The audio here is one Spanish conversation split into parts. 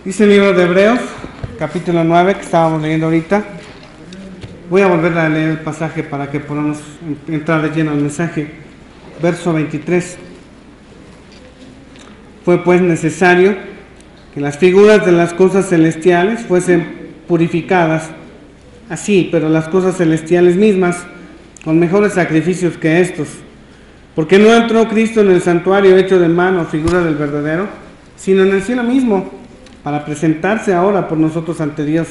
Dice el libro de Hebreos, capítulo 9, que estábamos leyendo ahorita. Voy a volver a leer el pasaje para que podamos entrar de lleno al mensaje. Verso 23. Fue pues necesario que las figuras de las cosas celestiales fuesen purificadas así, pero las cosas celestiales mismas con mejores sacrificios que estos. Porque no entró Cristo en el santuario hecho de mano, figura del verdadero, sino en el cielo mismo, para presentarse ahora por nosotros ante Dios,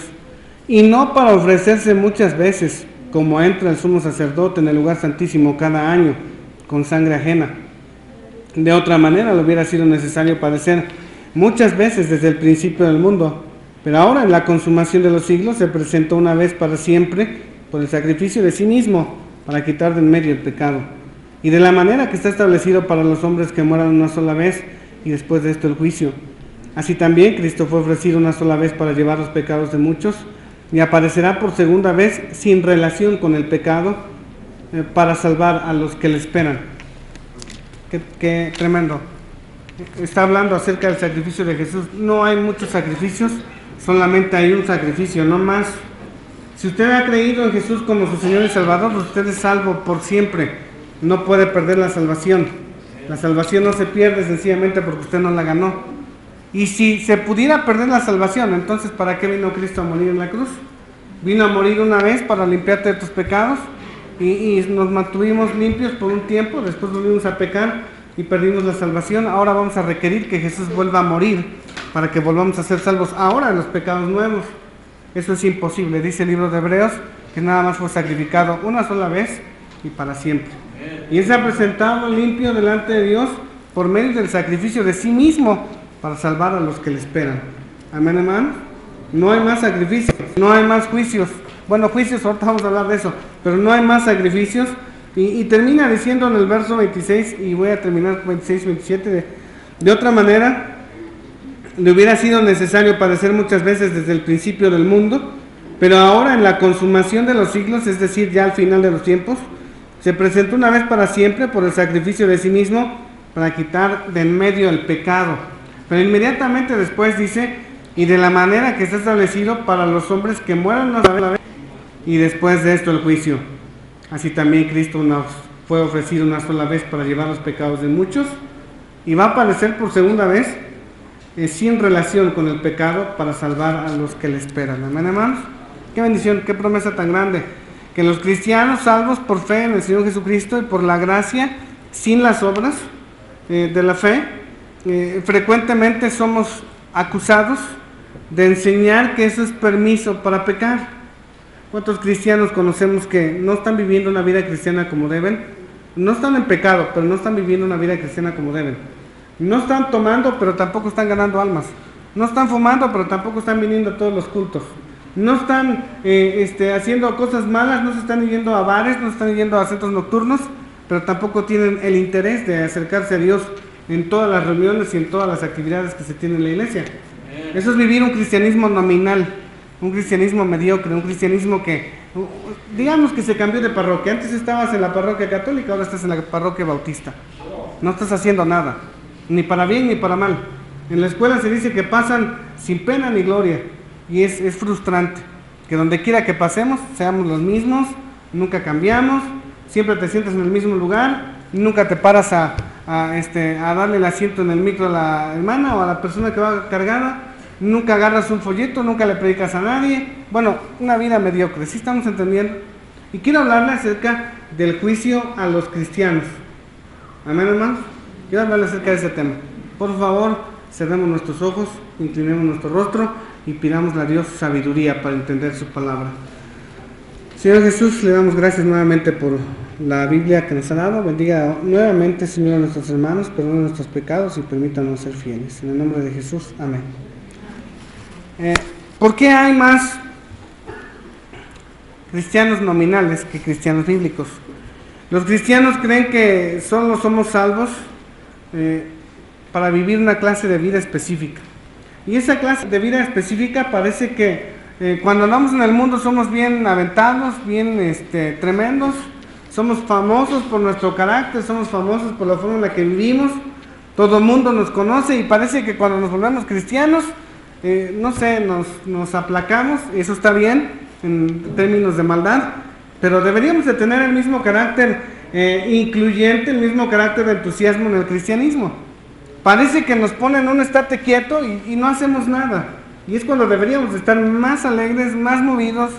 y no para ofrecerse muchas veces, como entra el sumo sacerdote en el lugar santísimo cada año, con sangre ajena. De otra manera le hubiera sido necesario padecer muchas veces desde el principio del mundo, pero ahora en la consumación de los siglos se presentó una vez para siempre por el sacrificio de sí mismo, para quitar de en medio el pecado, y de la manera que está establecido para los hombres que mueran una sola vez, y después de esto el juicio. Así también Cristo fue ofrecido una sola vez para llevar los pecados de muchos, y aparecerá por segunda vez sin relación con el pecado, para salvar a los que le esperan. Qué tremendo. Está hablando acerca del sacrificio de Jesús. No hay muchos sacrificios, solamente hay un sacrificio, no más. Si usted ha creído en Jesús como su Señor y Salvador, usted es salvo por siempre. No puede perder la salvación. La salvación no se pierde sencillamente porque usted no la ganó. Y si se pudiera perder la salvación, entonces ¿para qué vino Cristo a morir en la cruz? Vino a morir una vez para limpiarte de tus pecados y nos mantuvimos limpios por un tiempo, después volvimos a pecar y perdimos la salvación. Ahora vamos a requerir que Jesús vuelva a morir para que volvamos a ser salvos ahora en los pecados nuevos. Eso es imposible. Dice el libro de Hebreos que nada más fue sacrificado una sola vez y para siempre. Y Él se ha presentado limpio delante de Dios por medio del sacrificio de sí mismo para salvar a los que le esperan. Amén, hermanos. No hay más sacrificios, no hay más juicios. Bueno, juicios, ahorita vamos a hablar de eso, pero no hay más sacrificios. Y termina diciendo en el verso 26, y voy a terminar 26, 27, de otra manera, le hubiera sido necesario padecer muchas veces desde el principio del mundo, pero ahora en la consumación de los siglos, es decir, ya al final de los tiempos, se presentó una vez para siempre por el sacrificio de sí mismo, para quitar de en medio el pecado. Pero inmediatamente después dice, y de la manera que está establecido para los hombres que mueran una sola vez, y después de esto el juicio. Así también Cristo fue ofrecido una sola vez para llevar los pecados de muchos, y va a aparecer por segunda vez, sin relación con el pecado, para salvar a los que le esperan. Amén, hermanos. Qué bendición, qué promesa tan grande, que los cristianos salvos por fe en el Señor Jesucristo y por la gracia, sin las obras de la fe, frecuentemente somos acusados de enseñar que eso es permiso para pecar. ¿Cuántos cristianos conocemos que no están viviendo una vida cristiana como deben? No están en pecado, pero no están viviendo una vida cristiana como deben. No están tomando, pero tampoco están ganando almas. No están fumando, pero tampoco están viniendo a todos los cultos. No están haciendo cosas malas, no se están yendo a bares, no se están yendo a centros nocturnos, pero tampoco tienen el interés de acercarse a Dios en todas las reuniones y en todas las actividades que se tienen en la iglesia. Eso es vivir un cristianismo nominal, un cristianismo mediocre, un cristianismo que, digamos que se cambió de parroquia. Antes estabas en la parroquia católica, ahora estás en la parroquia bautista. No estás haciendo nada, ni para bien ni para mal. En la escuela se dice que pasan sin pena ni gloria, y es frustrante, que donde quiera que pasemos, seamos los mismos, nunca cambiamos, siempre te sientas en el mismo lugar, nunca te paras a darle el asiento en el micro a la hermana o a la persona que va cargada, nunca agarras un folleto, nunca le predicas a nadie. Bueno, una vida mediocre, ¿sí estamos entendiendo? Y quiero hablarle acerca del juicio a los cristianos. Amén, hermanos. Quiero hablarle acerca de ese tema. Por favor, cerremos nuestros ojos, inclinemos nuestro rostro y pidamos a Dios sabiduría para entender su palabra. Señor Jesús, le damos gracias nuevamente por la Biblia que nos ha dado. Bendiga nuevamente, Señor, a nuestros hermanos, perdone nuestros pecados y permítanos ser fieles. En el nombre de Jesús, amén. ¿Por qué hay más cristianos nominales que cristianos bíblicos? Los cristianos creen que solo somos salvos para vivir una clase de vida específica. Y esa clase de vida específica parece que cuando andamos en el mundo somos bien aventados, bien tremendos, somos famosos por nuestro carácter, somos famosos por la forma en la que vivimos, todo el mundo nos conoce, y parece que cuando nos volvemos cristianos no sé, nos aplacamos, eso está bien en términos de maldad, pero deberíamos de tener el mismo carácter incluyente, el mismo carácter de entusiasmo en el cristianismo. Parece que nos ponen un estate quieto y no hacemos nada, y es cuando deberíamos de estar más alegres, más movidos,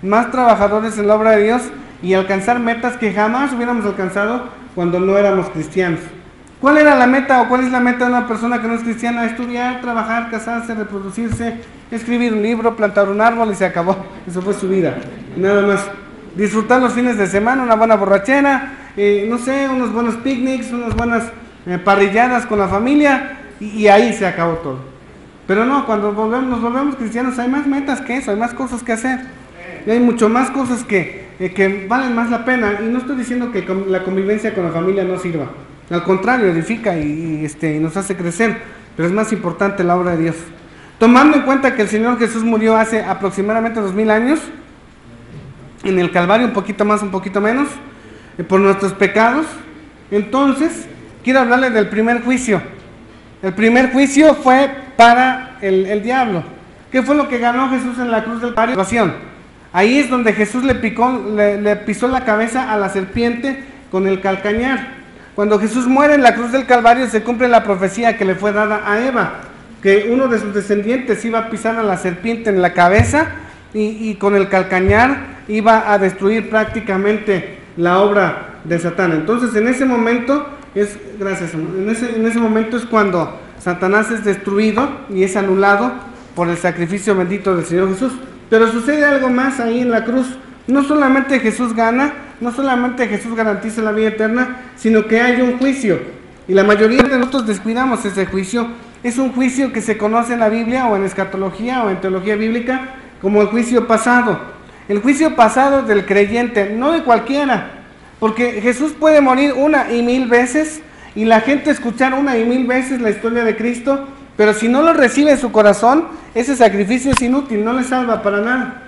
más trabajadores en la obra de Dios y alcanzar metas que jamás hubiéramos alcanzado cuando no éramos cristianos. ¿Cuál era la meta o cuál es la meta de una persona que no es cristiana? Estudiar, trabajar, casarse, reproducirse, escribir un libro, plantar un árbol y se acabó. Eso fue su vida. Nada más. Disfrutar los fines de semana, una buena borrachera, no sé, unos buenos picnics, unas buenas parrilladas con la familia y ahí se acabó todo. Pero no, cuando nos volvemos cristianos hay más metas que eso, hay más cosas que hacer. Y hay mucho más cosas que valen más la pena. Y no estoy diciendo que la convivencia con la familia no sirva. Al contrario, edifica y nos hace crecer, pero es más importante la obra de Dios. Tomando en cuenta que el Señor Jesús murió hace aproximadamente 2000 años, en el Calvario, un poquito más, un poquito menos, por nuestros pecados, entonces quiero hablarle del primer juicio. El primer juicio fue para el diablo. ¿Qué fue lo que ganó Jesús en la cruz del Calvario? Ahí es donde Jesús le pisó la cabeza a la serpiente con el calcañar. Cuando Jesús muere en la cruz del Calvario se cumple la profecía que le fue dada a Eva, que uno de sus descendientes iba a pisar a la serpiente en la cabeza y con el calcañar iba a destruir prácticamente la obra de Satán. Entonces en ese momento en ese momento es cuando Satanás es destruido y es anulado por el sacrificio bendito del Señor Jesús. Pero sucede algo más ahí en la cruz. No solamente Jesús gana, no solamente Jesús garantiza la vida eterna, sino que hay un juicio. Y la mayoría de nosotros descuidamos ese juicio. Es un juicio que se conoce en la Biblia o en escatología o en teología bíblica como el juicio pasado. El juicio pasado del creyente, no de cualquiera. Porque Jesús puede morir 1,000 veces y la gente escuchar 1,000 veces la historia de Cristo, pero si no lo recibe en su corazón, ese sacrificio es inútil, no le salva para nada.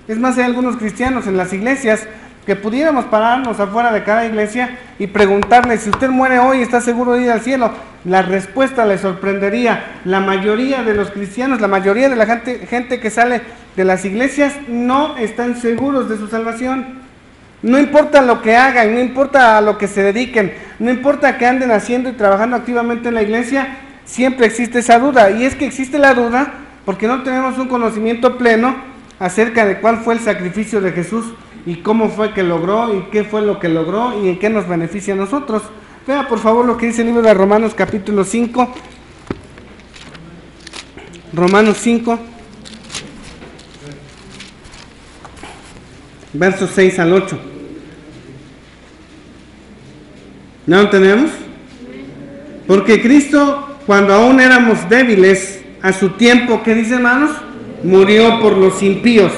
Es más, hay algunos cristianos en las iglesias que pudiéramos pararnos afuera de cada iglesia y preguntarle, si usted muere hoy, ¿está seguro de ir al cielo? La respuesta le sorprendería. La mayoría de los cristianos, la mayoría de la gente que sale de las iglesias no están seguros de su salvación. No importa lo que hagan, no importa a lo que se dediquen, no importa que anden haciendo y trabajando activamente en la iglesia, siempre existe esa duda. Y es que existe la duda porque no tenemos un conocimiento pleno acerca de cuál fue el sacrificio de Jesús y cómo fue que logró y qué fue lo que logró y en qué nos beneficia a nosotros. Vea por favor lo que dice el libro de Romanos capítulo 5. Romanos 5, versos 6 al 8. ¿No lo tenemos? Porque Cristo, cuando aún éramos débiles, a su tiempo, ¿qué dice, hermanos? Murió por los impíos.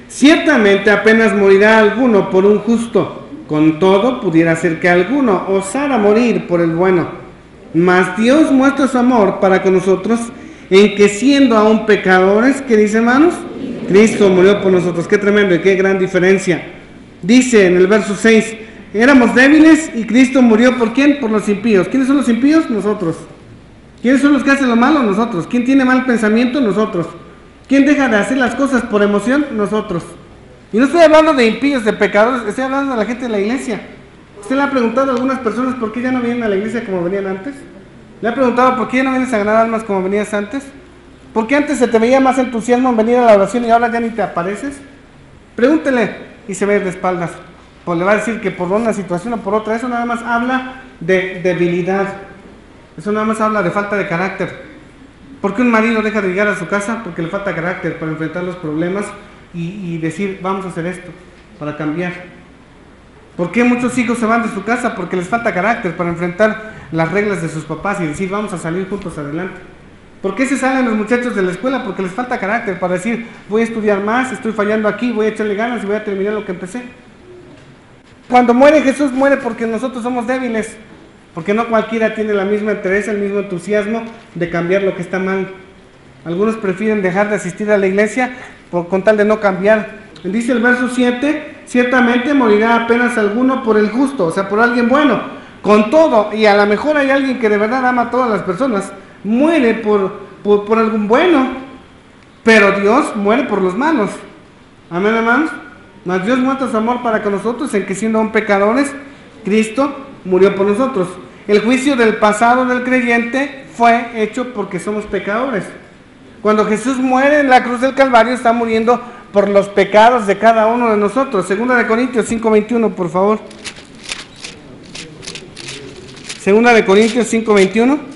Ciertamente apenas morirá alguno por un justo, con todo pudiera ser que alguno osara morir por el bueno. Mas Dios muestra su amor para con nosotros, en que siendo aún pecadores, ¿qué dice, hermanos? Cristo murió por nosotros. Qué tremendo y qué gran diferencia. Dice en el verso 6, éramos débiles y Cristo murió ¿por quién? Por los impíos. ¿Quiénes son los impíos? Nosotros. ¿Quiénes son los que hacen lo malo? Nosotros. ¿Quién tiene mal pensamiento? Nosotros. ¿Quién deja de hacer las cosas por emoción? Nosotros. Y no estoy hablando de impíos, de pecadores, estoy hablando de la gente de la iglesia. ¿Usted le ha preguntado a algunas personas por qué ya no vienen a la iglesia como venían antes? ¿Le ha preguntado por qué ya no vienes a ganar almas como venías antes? ¿Por qué antes se te veía más entusiasmo en venir a la oración y ahora ya ni te apareces? Pregúntele y se ve de espaldas. Pues le va a decir que por una situación o por otra. Eso nada más habla de debilidad. Eso nada más habla de falta de carácter. ¿Por qué un marido deja de llegar a su casa? Porque le falta carácter para enfrentar los problemas y decir, vamos a hacer esto, para cambiar. ¿Por qué muchos hijos se van de su casa? Porque les falta carácter para enfrentar las reglas de sus papás y decir, vamos a salir juntos adelante. ¿Por qué se salen los muchachos de la escuela? Porque les falta carácter para decir, voy a estudiar más, estoy fallando aquí, voy a echarle ganas y voy a terminar lo que empecé. Cuando muere Jesús, muere porque nosotros somos débiles. Porque no cualquiera tiene la misma interés, el mismo entusiasmo de cambiar lo que está mal. Algunos prefieren dejar de asistir a la iglesia con tal de no cambiar. Dice el verso 7, ciertamente morirá apenas alguno por el justo, o sea, por alguien bueno. Con todo, y a lo mejor hay alguien que de verdad ama a todas las personas, muere por algún bueno. pero Dios muere por los malos. Amén, hermanos. Mas Dios muestra su amor para con nosotros en que siendo aún pecadores, Cristo murió por nosotros. El juicio del pasado del creyente fue hecho porque somos pecadores. Cuando Jesús muere en la cruz del Calvario, está muriendo por los pecados de cada uno de nosotros. Segunda de Corintios 5:21, por favor. Segunda de Corintios 5:21.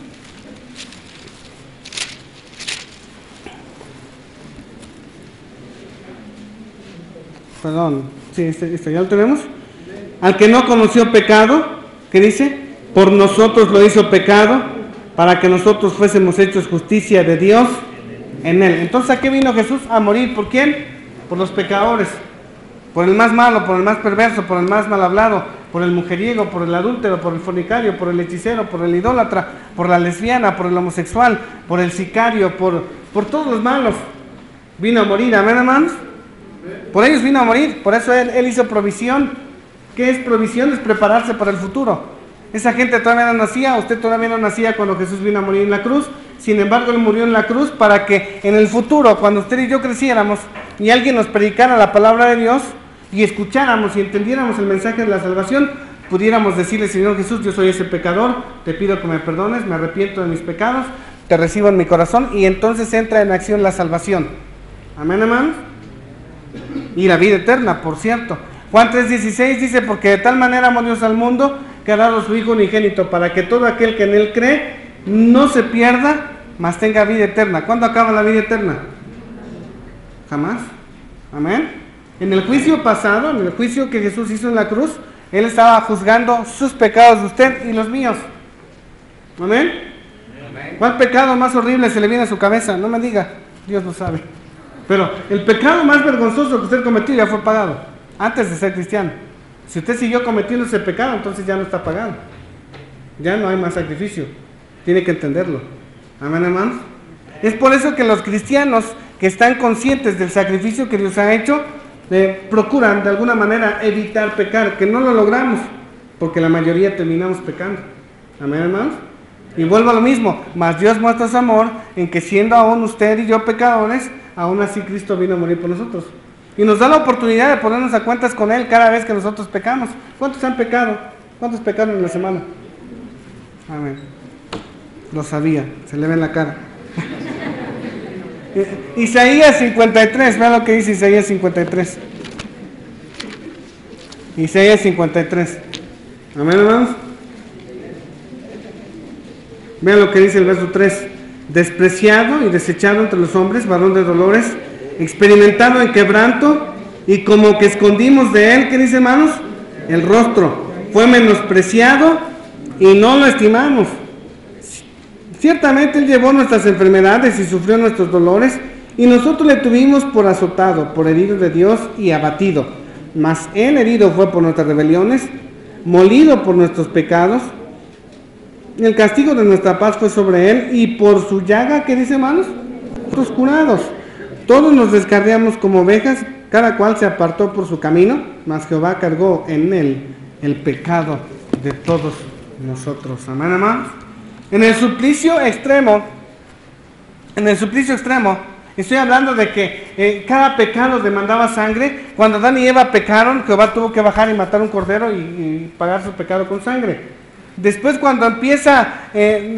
Perdón, sí, este ya lo tenemos. Al que no conoció pecado, ¿qué dice? Por nosotros lo hizo pecado, para que nosotros fuésemos hechos justicia de Dios en él. Entonces, ¿a qué vino Jesús? A morir. ¿Por quién? Por los pecadores, por el más malo, por el más perverso, por el más mal hablado, por el mujeriego, por el adúltero, por el fornicario, por el hechicero, por el idólatra, por la lesbiana, por el homosexual, por el sicario, por todos los malos. Vino a morir, amén, hermanos. Por ellos vino a morir, por eso él hizo provisión. ¿Qué es provisión? Es prepararse para el futuro. Esa gente todavía no nacía, usted todavía no nacía cuando Jesús vino a morir en la cruz. Sin embargo, Él murió en la cruz para que en el futuro, cuando usted y yo creciéramos y alguien nos predicara la palabra de Dios y escucháramos y entendiéramos el mensaje de la salvación, pudiéramos decirle: Señor Jesús, yo soy ese pecador, te pido que me perdones, me arrepiento de mis pecados, te recibo en mi corazón, y entonces entra en acción la salvación. Amén, hermanos. Y la vida eterna, por cierto. Juan 3:16 dice: porque de tal manera amó Dios al mundo, que ha dado a su Hijo unigénito, para que todo aquel que en Él cree no se pierda, mas tenga vida eterna. ¿Cuándo acaba la vida eterna? Jamás. Amén. En el juicio pasado, en el juicio que Jesús hizo en la cruz, Él estaba juzgando sus pecados de usted y los míos. Amén. ¿Cuál pecado más horrible se le viene a su cabeza? No me diga, Dios lo sabe. Pero el pecado más vergonzoso que usted cometió ya fue pagado, antes de ser cristiano. Si usted siguió cometiendo ese pecado, entonces ya no está pagado. Ya no hay más sacrificio. Tiene que entenderlo. Amén, hermanos. Es por eso que los cristianos que están conscientes del sacrificio que Dios ha hecho, procuran de alguna manera evitar pecar, que no lo logramos, porque la mayoría terminamos pecando. Amén, hermanos. Y vuelvo a lo mismo, mas Dios muestra su amor en que siendo aún usted y yo pecadores, aún así Cristo vino a morir por nosotros. Y nos da la oportunidad de ponernos a cuentas con Él cada vez que nosotros pecamos. ¿Cuántos han pecado? ¿Cuántos pecaron en la semana? Amén. Lo sabía, se le ve en la cara. Isaías 53, vean lo que dice Isaías 53. Isaías 53. Amén, hermanos. Vean lo que dice el verso 3. Despreciado y desechado entre los hombres, varón de dolores, experimentado en quebranto, y como que escondimos de él, ¿qué dice, hermanos? El rostro. Fue menospreciado y no lo estimamos. Ciertamente él llevó nuestras enfermedades y sufrió nuestros dolores, y nosotros le tuvimos por azotado, por herido de Dios y abatido. Mas él herido fue por nuestras rebeliones, molido por nuestros pecados. El castigo de nuestra paz fue sobre él, y por su llaga, ¿qué dice, hermanos? Nosotros curados. Todos nos descarriamos como ovejas, cada cual se apartó por su camino, mas Jehová cargó en él el pecado de todos nosotros. Amén, hermanos. En el suplicio extremo, estoy hablando de que cada pecado demandaba sangre. Cuando Adán y Eva pecaron, Jehová tuvo que bajar y matar un cordero y pagar su pecado con sangre. Después, cuando empieza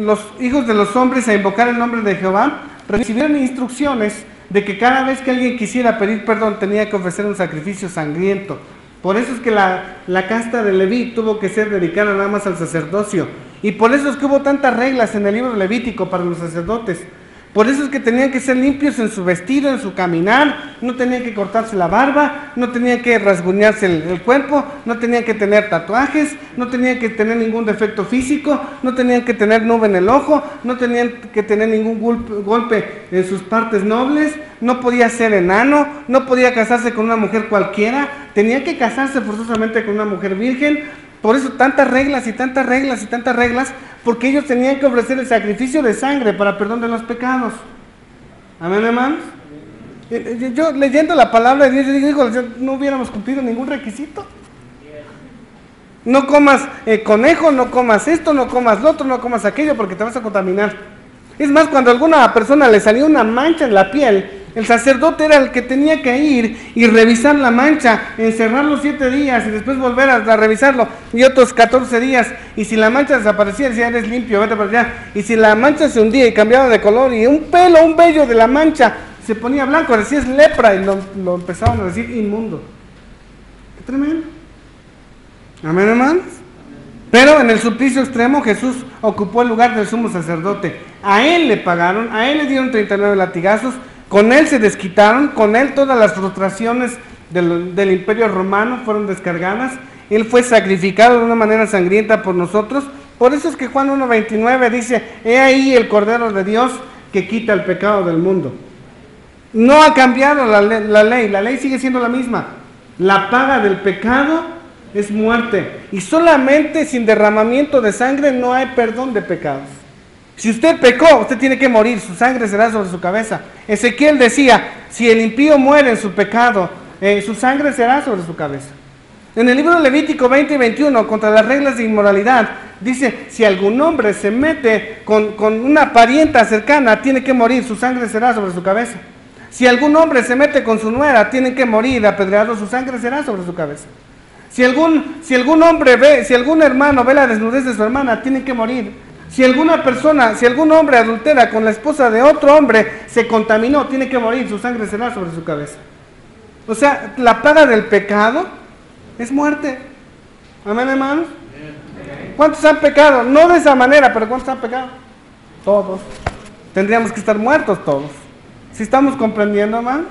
los hijos de los hombres a invocar el nombre de Jehová, recibieron instrucciones de que cada vez que alguien quisiera pedir perdón tenía que ofrecer un sacrificio sangriento. Por eso es que la casta de Leví tuvo que ser dedicada nada más al sacerdocio. Y por eso es que hubo tantas reglas en el libro levítico para los sacerdotes. Por eso es que tenían que ser limpios en su vestido, en su caminar, no tenían que cortarse la barba, no tenían que rasguñarse el cuerpo, no tenían que tener tatuajes, no tenían que tener ningún defecto físico, no tenían que tener nube en el ojo, no tenían que tener ningún golpe en sus partes nobles, no podía ser enano, no podía casarse con una mujer cualquiera, tenía que casarse forzosamente con una mujer virgen. Por eso tantas reglas y tantas reglas y tantas reglas, porque ellos tenían que ofrecer el sacrificio de sangre para perdón de los pecados. Amén, hermanos. Yo leyendo la palabra de Dios, yo digo, no hubiéramos cumplido ningún requisito. No comas conejo, no comas esto, no comas lo otro, no comas aquello, porque te vas a contaminar. Es más, cuando a alguna persona le salió una mancha en la piel El sacerdote era el que tenía que ir y revisar la mancha, encerrarlo 7 días y después volver a revisarlo y otros 14 días. Y si la mancha desaparecía, decía, eres limpio, vete para allá. Y si la mancha se hundía y cambiaba de color y un vello de la mancha se ponía blanco, decía es lepra y lo empezaban a decir inmundo. Qué tremendo. Amén, hermanos. Pero en el suplicio extremo Jesús ocupó el lugar del sumo sacerdote. A él le pagaron, a él le dieron 39 latigazos, con él se desquitaron, con él todas las frustraciones del imperio romano fueron descargadas. Él fue sacrificado de una manera sangrienta por nosotros. Por eso es que Juan 1:29 dice, he ahí el Cordero de Dios que quita el pecado del mundo. No ha cambiado la ley sigue siendo la misma. La paga del pecado es muerte. Y solamente sin derramamiento de sangre no hay perdón de pecados. Si usted pecó, usted tiene que morir, su sangre será sobre su cabeza. Ezequiel decía, si el impío muere en su pecado, su sangre será sobre su cabeza. En el libro de Levítico 20 y 21, contra las reglas de inmoralidad, dice, si algún hombre se mete con una parienta cercana, tiene que morir, su sangre será sobre su cabeza. Si algún hombre se mete con su nuera, tiene que morir apedreado, su sangre será sobre su cabeza. Si algún hermano ve la desnudez de su hermana, tiene que morir. Si algún hombre adultera con la esposa de otro hombre, se contaminó, tiene que morir, su sangre será sobre su cabeza. O sea, la paga del pecado es muerte. Amén, hermanos. ¿Cuántos han pecado? No de esa manera, pero ¿cuántos han pecado? Todos. Tendríamos que estar muertos todos. ¿Sí estamos comprendiendo, hermanos?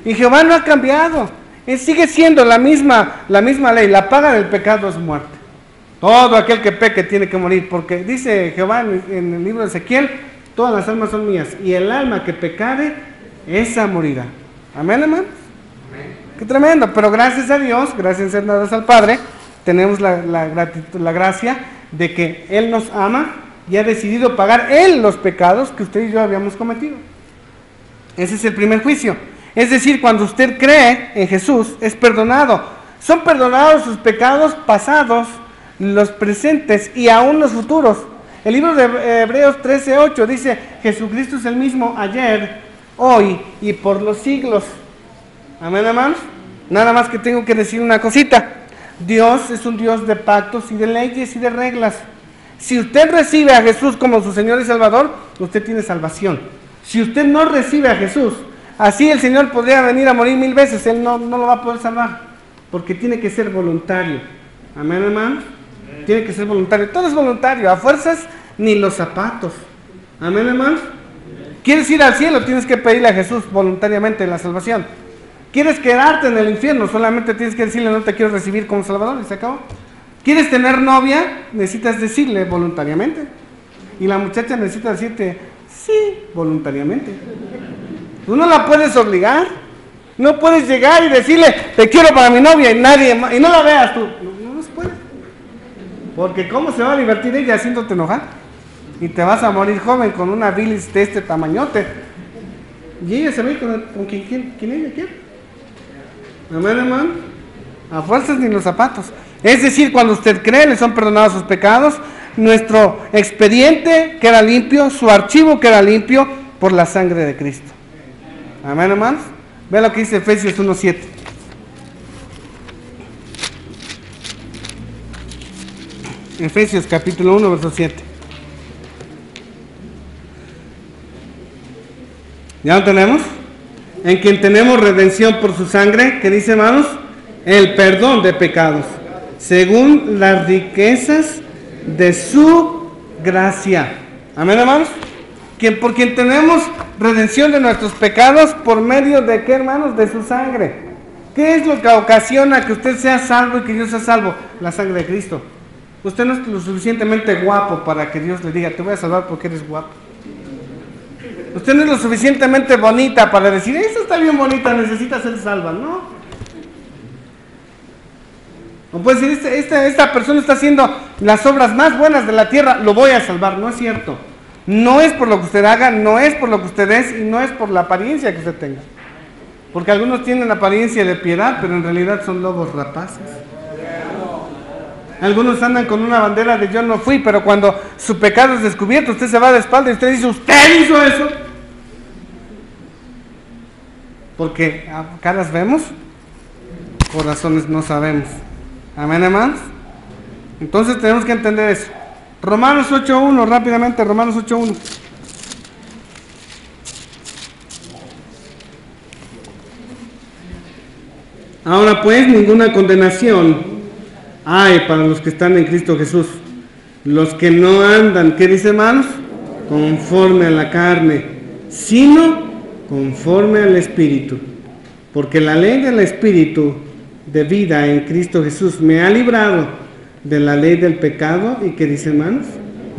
Y Jehová no ha cambiado. Él sigue siendo la misma ley. La paga del pecado es muerte. Todo aquel que peque tiene que morir, porque dice Jehová en el libro de Ezequiel, todas las almas son mías, y el alma que pecare, esa morirá. Amén, hermanos. Qué tremendo, pero gracias a Dios, gracias al Padre, tenemos la gracia de que Él nos ama y ha decidido pagar Él los pecados que usted y yo habíamos cometido. Ese es el primer juicio. Es decir, cuando usted cree en Jesús, es perdonado. Son perdonados sus pecados pasados, los presentes y aún los futuros. El libro de Hebreos 13:8 dice, Jesucristo es el mismo ayer, hoy y por los siglos. Amén, hermanos. Nada más que tengo que decir una cosita. Dios es un Dios de pactos y de leyes y de reglas. Si usted recibe a Jesús como su Señor y Salvador, usted tiene salvación. Si usted no recibe a Jesús, así el Señor podría venir a morir 1000 veces, Él no lo va a poder salvar, porque tiene que ser voluntario. Amén, hermanos. Tiene que ser voluntario. Todo es voluntario. A fuerzas ni los zapatos. Amén, hermanos. ¿Quieres ir al cielo? Tienes que pedirle a Jesús voluntariamente la salvación. ¿Quieres quedarte en el infierno? Solamente tienes que decirle, no te quiero recibir como Salvador, y se acabó. ¿Quieres tener novia? Necesitas decirle voluntariamente. Y la muchacha necesita decirte, sí, voluntariamente. Tú no la puedes obligar. No puedes llegar y decirle, te quiero para mi novia, y no la veas tú. No se puede. Porque ¿cómo se va a divertir ella haciéndote enojar? Y te vas a morir joven con una bilis de este tamañote. Y ella se va a ir con quien ella quiere. Amén, hermano. A fuerzas ni los zapatos. Es decir, cuando usted cree, le son perdonados sus pecados. Nuestro expediente queda limpio, su archivo queda limpio por la sangre de Cristo. Amén, hermanos. Vean lo que dice Efesios 1:7. Efesios capítulo 1, verso 7. ¿Ya lo tenemos? En quien tenemos redención por su sangre, ¿qué dice, hermanos? El perdón de pecados, según las riquezas de su gracia. Amén, hermanos. Por quien tenemos redención de nuestros pecados, por medio de ¿qué, hermanos? De su sangre. ¿Qué es lo que ocasiona que usted sea salvo y que yo sea salvo? La sangre de Cristo. Usted no es lo suficientemente guapo para que Dios le diga, te voy a salvar porque eres guapo. Usted no es lo suficientemente bonita para decir, esta está bien bonita, necesita ser salva. No. O puede decir, esta persona está haciendo las obras más buenas de la tierra, lo voy a salvar. No es cierto. No es por lo que usted haga, no es por lo que usted es y no es por la apariencia que usted tenga. Porque algunos tienen apariencia de piedad, pero en realidad son lobos rapaces. Algunos andan con una bandera de yo no fui, pero cuando su pecado es descubierto, usted se va de espalda y usted dice, ¿usted hizo eso? Porque caras vemos, corazones no sabemos. Amén, hermanos. Entonces tenemos que entender eso. Romanos 8.1, rápidamente, Romanos 8.1. Ahora pues, ninguna condenación hay para los que están en Cristo Jesús. Los que no andan, ¿qué dice, hermanos? Conforme a la carne, sino conforme al Espíritu. Porque la ley del Espíritu de vida en Cristo Jesús me ha librado de la ley del pecado y, ¿qué dice, hermanos?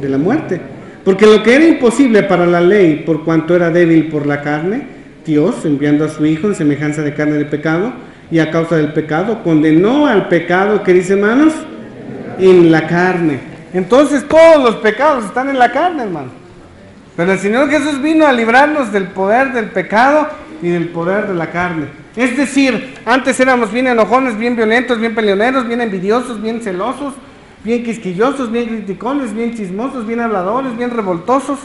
De la muerte. Porque lo que era imposible para la ley, por cuanto era débil por la carne, Dios, enviando a su Hijo en semejanza de carne de pecado, y a causa del pecado, condenó al pecado, ¿qué dice, hermanos? En la carne. Entonces todos los pecados están en la carne, hermano. Pero el Señor Jesús vino a librarnos del poder del pecado y del poder de la carne. Es decir, antes éramos bien enojones, bien violentos, bien peleoneros, bien envidiosos, bien celosos, bien quisquillosos, bien criticones, bien chismosos, bien habladores, bien revoltosos,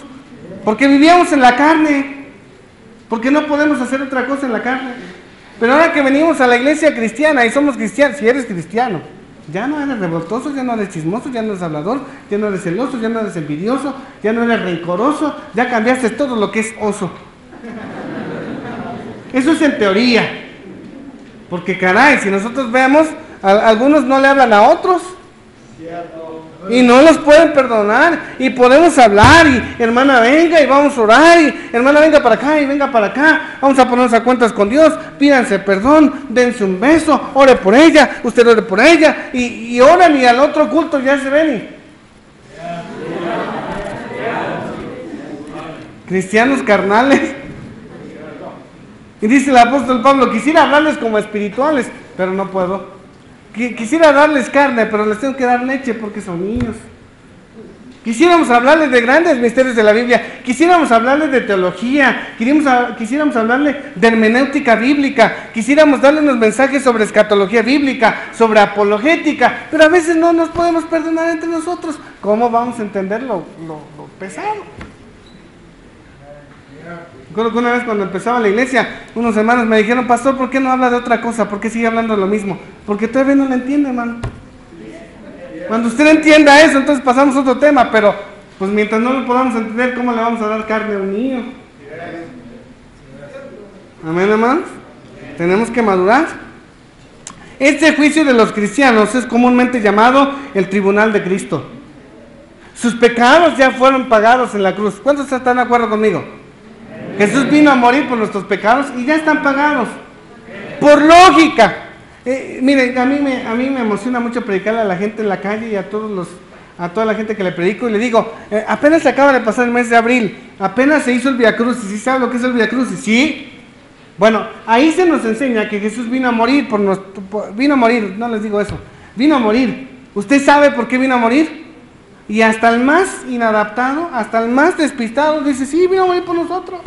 porque vivíamos en la carne, porque no podemos hacer otra cosa en la carne. Pero ahora que venimos a la iglesia cristiana y somos cristianos, si eres cristiano, ya no eres revoltoso, ya no eres chismoso, ya no eres hablador, ya no eres celoso, ya no eres envidioso, ya no eres rencoroso, ya cambiaste todo lo que es oso. Eso es en teoría, porque caray, si nosotros vemos, algunos no le hablan a otros y no los pueden perdonar, y podemos hablar, y hermana venga y vamos a orar, y hermana venga para acá y venga para acá, vamos a ponernos a cuentas con Dios, pídanse perdón, dense un beso, ore por ella, usted ore por ella, y oran, y al otro culto ya se ven. Cristianos carnales. Y dice el apóstol Pablo, quisiera hablarles como espirituales, pero no puedo. Quisiera darles carne, pero les tengo que dar leche porque son niños. Quisiéramos hablarles de grandes misterios de la Biblia, quisiéramos hablarles de teología, quisiéramos hablarles de hermenéutica bíblica, quisiéramos darles unos mensajes sobre escatología bíblica, sobre apologética, pero a veces no nos podemos perdonar entre nosotros. ¿Cómo vamos a entender lo pesado? Recuerdo que una vez cuando empezaba la iglesia, unos hermanos me dijeron, pastor, ¿por qué no habla de otra cosa? ¿Por qué sigue hablando de lo mismo? Porque todavía no lo entiende, hermano. Cuando usted entienda eso, entonces pasamos a otro tema, pero pues mientras no lo podamos entender, ¿cómo le vamos a dar carne a un niño? Amén, hermanos. Tenemos que madurar. Este juicio de los cristianos es comúnmente llamado el tribunal de Cristo. Sus pecados ya fueron pagados en la cruz. ¿Cuántos están de acuerdo conmigo? Jesús vino a morir por nuestros pecados y ya están pagados. Por lógica. Miren, a mí me emociona mucho predicarle a la gente en la calle y a toda la gente que le predico, y le digo, apenas se acaba de pasar el mes de abril, apenas se hizo el Vía Crucis. ¿Sí sabe lo que es el Vía Crucis? ¿Sí? Bueno, ahí se nos enseña que Jesús vino a morir vino a morir, no les digo eso, vino a morir. ¿Usted sabe por qué vino a morir? Y hasta el más inadaptado, hasta el más despistado dice, sí, vino a morir por nosotros.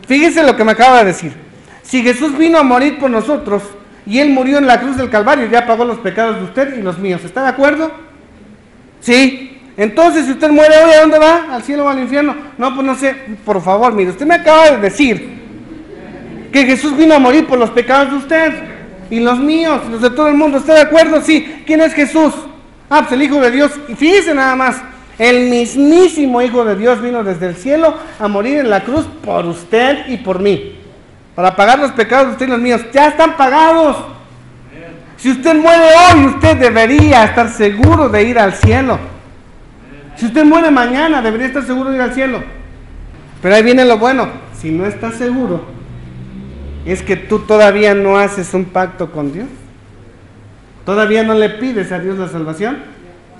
Fíjese lo que me acaba de decir. Si Jesús vino a morir por nosotros y Él murió en la cruz del Calvario, ya pagó los pecados de usted y los míos. ¿Está de acuerdo? Sí. Entonces, si usted muere hoy, ¿a dónde va? ¿Al cielo o al infierno? No, pues no sé. Por favor, mire, usted me acaba de decir que Jesús vino a morir por los pecados de usted y los míos, los de todo el mundo. ¿Está de acuerdo? Sí. ¿Quién es Jesús? Ah, pues el Hijo de Dios. Y fíjese nada más, el mismísimo Hijo de Dios vino desde el cielo a morir en la cruz por usted y por mí, para pagar los pecados de usted y los míos. Ya están pagados. Si usted muere hoy, usted debería estar seguro de ir al cielo. Si usted muere mañana, debería estar seguro de ir al cielo. Pero ahí viene lo bueno. Si no estás seguro, es que tú todavía no haces un pacto con Dios. ¿Todavía no le pides a Dios la salvación?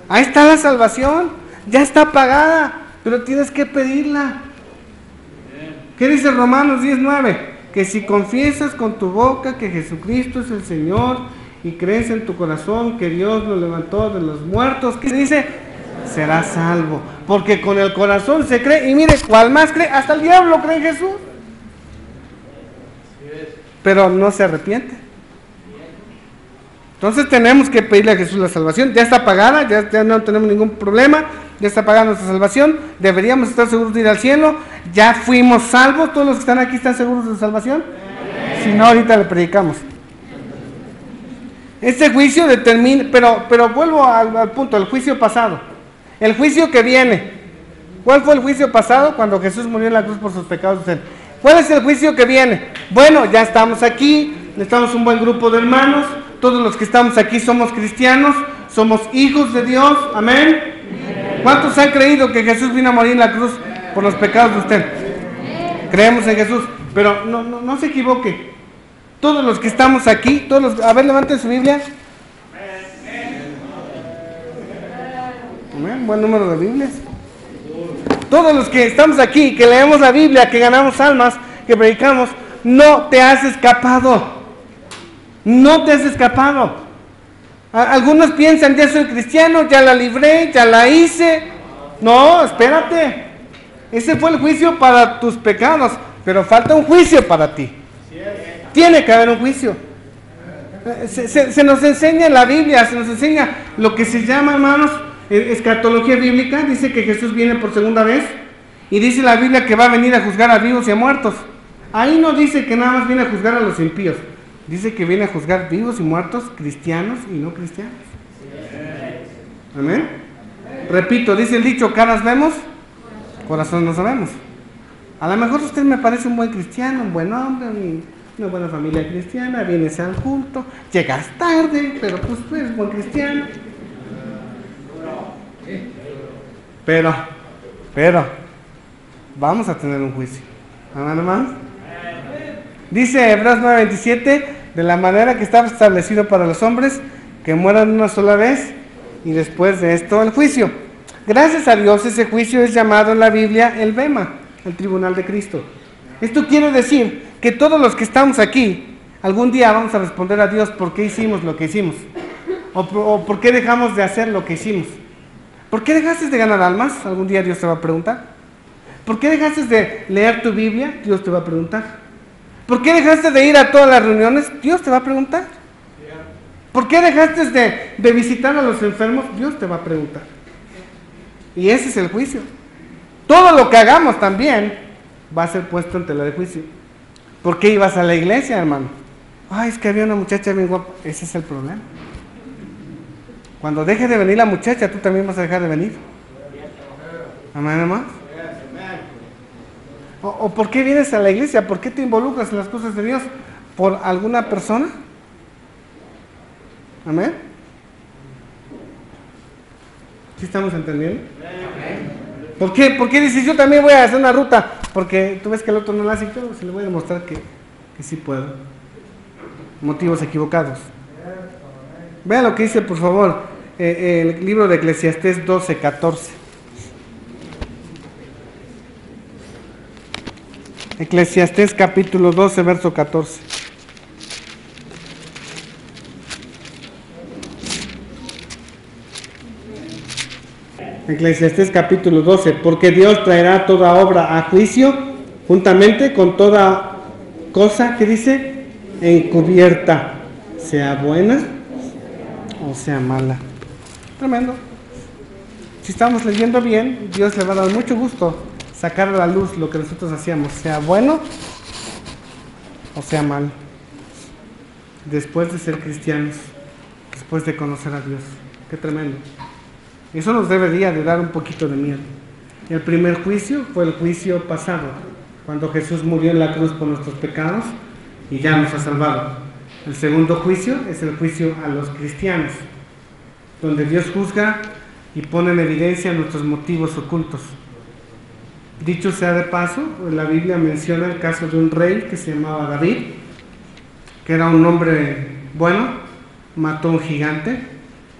Ahí está la salvación, ya está pagada, pero tienes que pedirla. ¿Qué dice Romanos 10:9? Que si confiesas con tu boca que Jesucristo es el Señor y crees en tu corazón que Dios lo levantó de los muertos, ¿qué dice? Serás salvo. Porque con el corazón se cree, y mire, cual más cree, hasta el diablo cree en Jesús. Pero no se arrepiente. Entonces tenemos que pedirle a Jesús la salvación. Ya está pagada, ya no tenemos ningún problema, ya está pagada nuestra salvación. Deberíamos estar seguros de ir al cielo. Ya fuimos salvos. ¿Todos los que están aquí están seguros de salvación? Si no, ahorita le predicamos. Este juicio determina, pero vuelvo al punto, el juicio pasado. El juicio que viene. ¿Cuál fue el juicio pasado? Cuando Jesús murió en la cruz por sus pecados. ¿Cuál es el juicio que viene? Bueno, ya estamos aquí, estamos un buen grupo de hermanos, todos los que estamos aquí somos cristianos, somos hijos de Dios, amén. ¿Cuántos han creído que Jesús vino a morir en la cruz por los pecados de usted? Creemos en Jesús, pero no se equivoque. Todos los que estamos aquí, a ver, levanten su Biblia. Amén, buen número de Biblias. Todos los que estamos aquí, que leemos la Biblia, que ganamos almas, que predicamos, no te has escapado. No te has escapado. Algunos piensan, ya soy cristiano, ya la libré, ya la hice. No, espérate. Ese fue el juicio para tus pecados, pero falta un juicio para ti. Tiene que haber un juicio. Se nos enseña en la Biblia, se nos enseña lo que se llama, hermanos, escatología bíblica. Dice que Jesús viene por segunda vez y dice la Biblia que va a venir a juzgar a vivos y a muertos. Ahí no dice que nada más viene a juzgar a los impíos, dice que viene a juzgar vivos y muertos, cristianos y no cristianos. Amén. Repito, dice el dicho, caras vemos, corazón no sabemos. A lo mejor usted me parece un buen cristiano, un buen hombre, una buena familia cristiana, vienes al culto, llegas tarde, pero pues tú eres buen cristiano. Pero, vamos a tener un juicio. Amén, hermanos. Dice Hebreos 9:27, de la manera que estaba establecido para los hombres, que mueran una sola vez, y después de esto el juicio. Gracias a Dios, ese juicio es llamado en la Biblia el Bema, el tribunal de Cristo. Esto quiere decir que todos los que estamos aquí, algún día vamos a responder a Dios por qué hicimos lo que hicimos, o por qué dejamos de hacer lo que hicimos. ¿Por qué dejaste de ganar almas? Algún día Dios te va a preguntar. ¿Por qué dejaste de leer tu Biblia? Dios te va a preguntar. ¿Por qué dejaste de ir a todas las reuniones? Dios te va a preguntar. ¿Por qué dejaste de visitar a los enfermos? Dios te va a preguntar. Y ese es el juicio. Todo lo que hagamos también va a ser puesto en tela de juicio. ¿Por qué ibas a la iglesia, hermano? Ay, es que había una muchacha bien guapa. Ese es el problema. Cuando deje de venir la muchacha, tú también vas a dejar de venir. Amén, hermano. ¿O por qué vienes a la iglesia? ¿Por qué te involucras en las cosas de Dios? ¿Por alguna persona? Amén. ¿Sí estamos entendiendo? ¿Por qué dices, yo también voy a hacer una ruta? Porque tú ves que el otro no la hace y yo se le voy a demostrar que sí puedo. Motivos equivocados. Vean lo que dice, por favor, el libro de Eclesiastés 12:14. Eclesiastés capítulo 12, verso 14. Eclesiastés capítulo 12, porque Dios traerá toda obra a juicio, juntamente con toda cosa, que dice, encubierta, sea buena o sea mala. Tremendo. Si estamos leyendo bien, Dios le va a dar mucho gusto sacar a la luz lo que nosotros hacíamos, sea bueno o sea mal. Después de ser cristianos, después de conocer a Dios. Qué tremendo. Eso nos debería de dar un poquito de miedo. El primer juicio fue el juicio pasado, cuando Jesús murió en la cruz por nuestros pecados y ya nos ha salvado. El segundo juicio es el juicio a los cristianos, donde Dios juzga y pone en evidencia nuestros motivos ocultos. Dicho sea de paso, la Biblia menciona el caso de un rey que se llamaba David, que era un hombre bueno, mató a un gigante,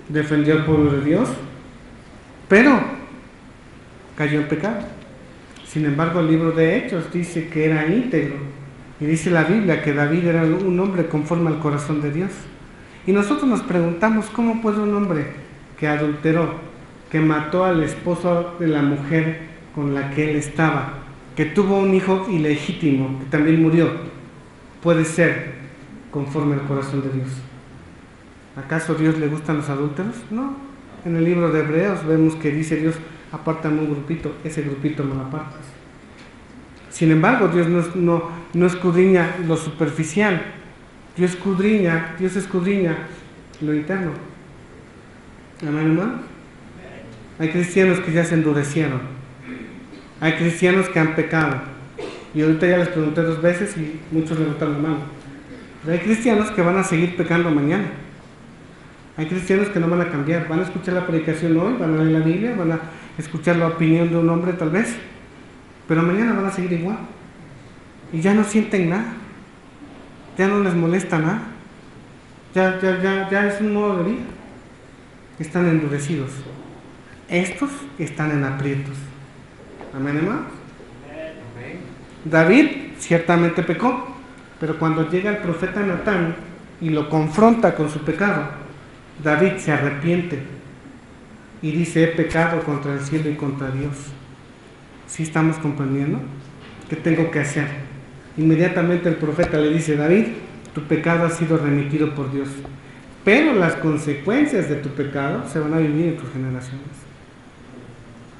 defendió al pueblo de Dios, pero cayó en pecado. Sin embargo, el libro de Hechos dice que era íntegro, y dice la Biblia que David era un hombre conforme al corazón de Dios. Y nosotros nos preguntamos, ¿cómo puede un hombre que adulteró, que mató al esposo de la mujer con la que él estaba, que tuvo un hijo ilegítimo, que también murió, puede ser conforme al corazón de Dios? ¿Acaso a Dios le gustan los adúlteros? No. En el libro de Hebreos vemos que dice Dios, apártame un grupito, ese grupito me lo apartas. Sin embargo, Dios no escudriña lo superficial. Dios escudriña lo interno. Amén, hermano. Hay cristianos que ya se endurecieron. Hay cristianos que han pecado. Y ahorita ya les pregunté 2 veces y muchos levantaron la mano. Pero hay cristianos que van a seguir pecando mañana. Hay cristianos que no van a cambiar. Van a escuchar la predicación hoy, van a leer la Biblia, van a escuchar la opinión de un hombre tal vez. Pero mañana van a seguir igual. Y ya no sienten nada. Ya no les molesta nada. Ya es un modo de vida. Están endurecidos. Estos están en aprietos. Amén, hermano. David ciertamente pecó, pero cuando llega el profeta Natán y lo confronta con su pecado, David se arrepiente y dice: he pecado contra el cielo y contra Dios. ¿Sí estamos comprendiendo? ¿Qué tengo que hacer? Inmediatamente el profeta le dice: David, tu pecado ha sido remitido por Dios, pero las consecuencias de tu pecado se van a vivir en tus generaciones.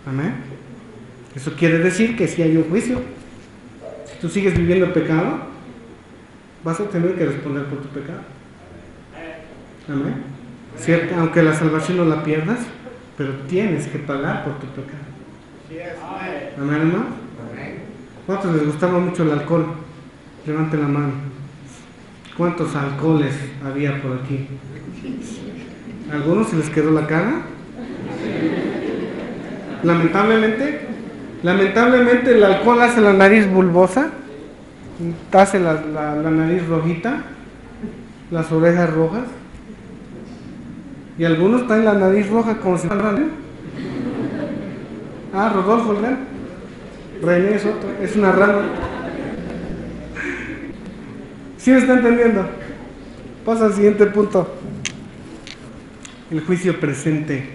Amén. Eso quiere decir que si hay un juicio. Si tú sigues viviendo pecado, vas a tener que responder por tu pecado. Amén. ¿Cierto? Aunque la salvación no la pierdas, pero tienes que pagar por tu pecado. Amén, hermano. ¿Cuántos les gustaba mucho el alcohol? Levanten la mano. ¿Cuántos alcoholes había por aquí? ¿Algunos se les quedó la cara? Lamentablemente el alcohol hace la nariz bulbosa, hace la nariz rojita, las orejas rojas, y algunos traen la nariz roja como si fuera... Rodolfo, ¿verdad? René es otro, es una rana. ¿Sí me está entendiendo? Pasa al siguiente punto. El juicio presente.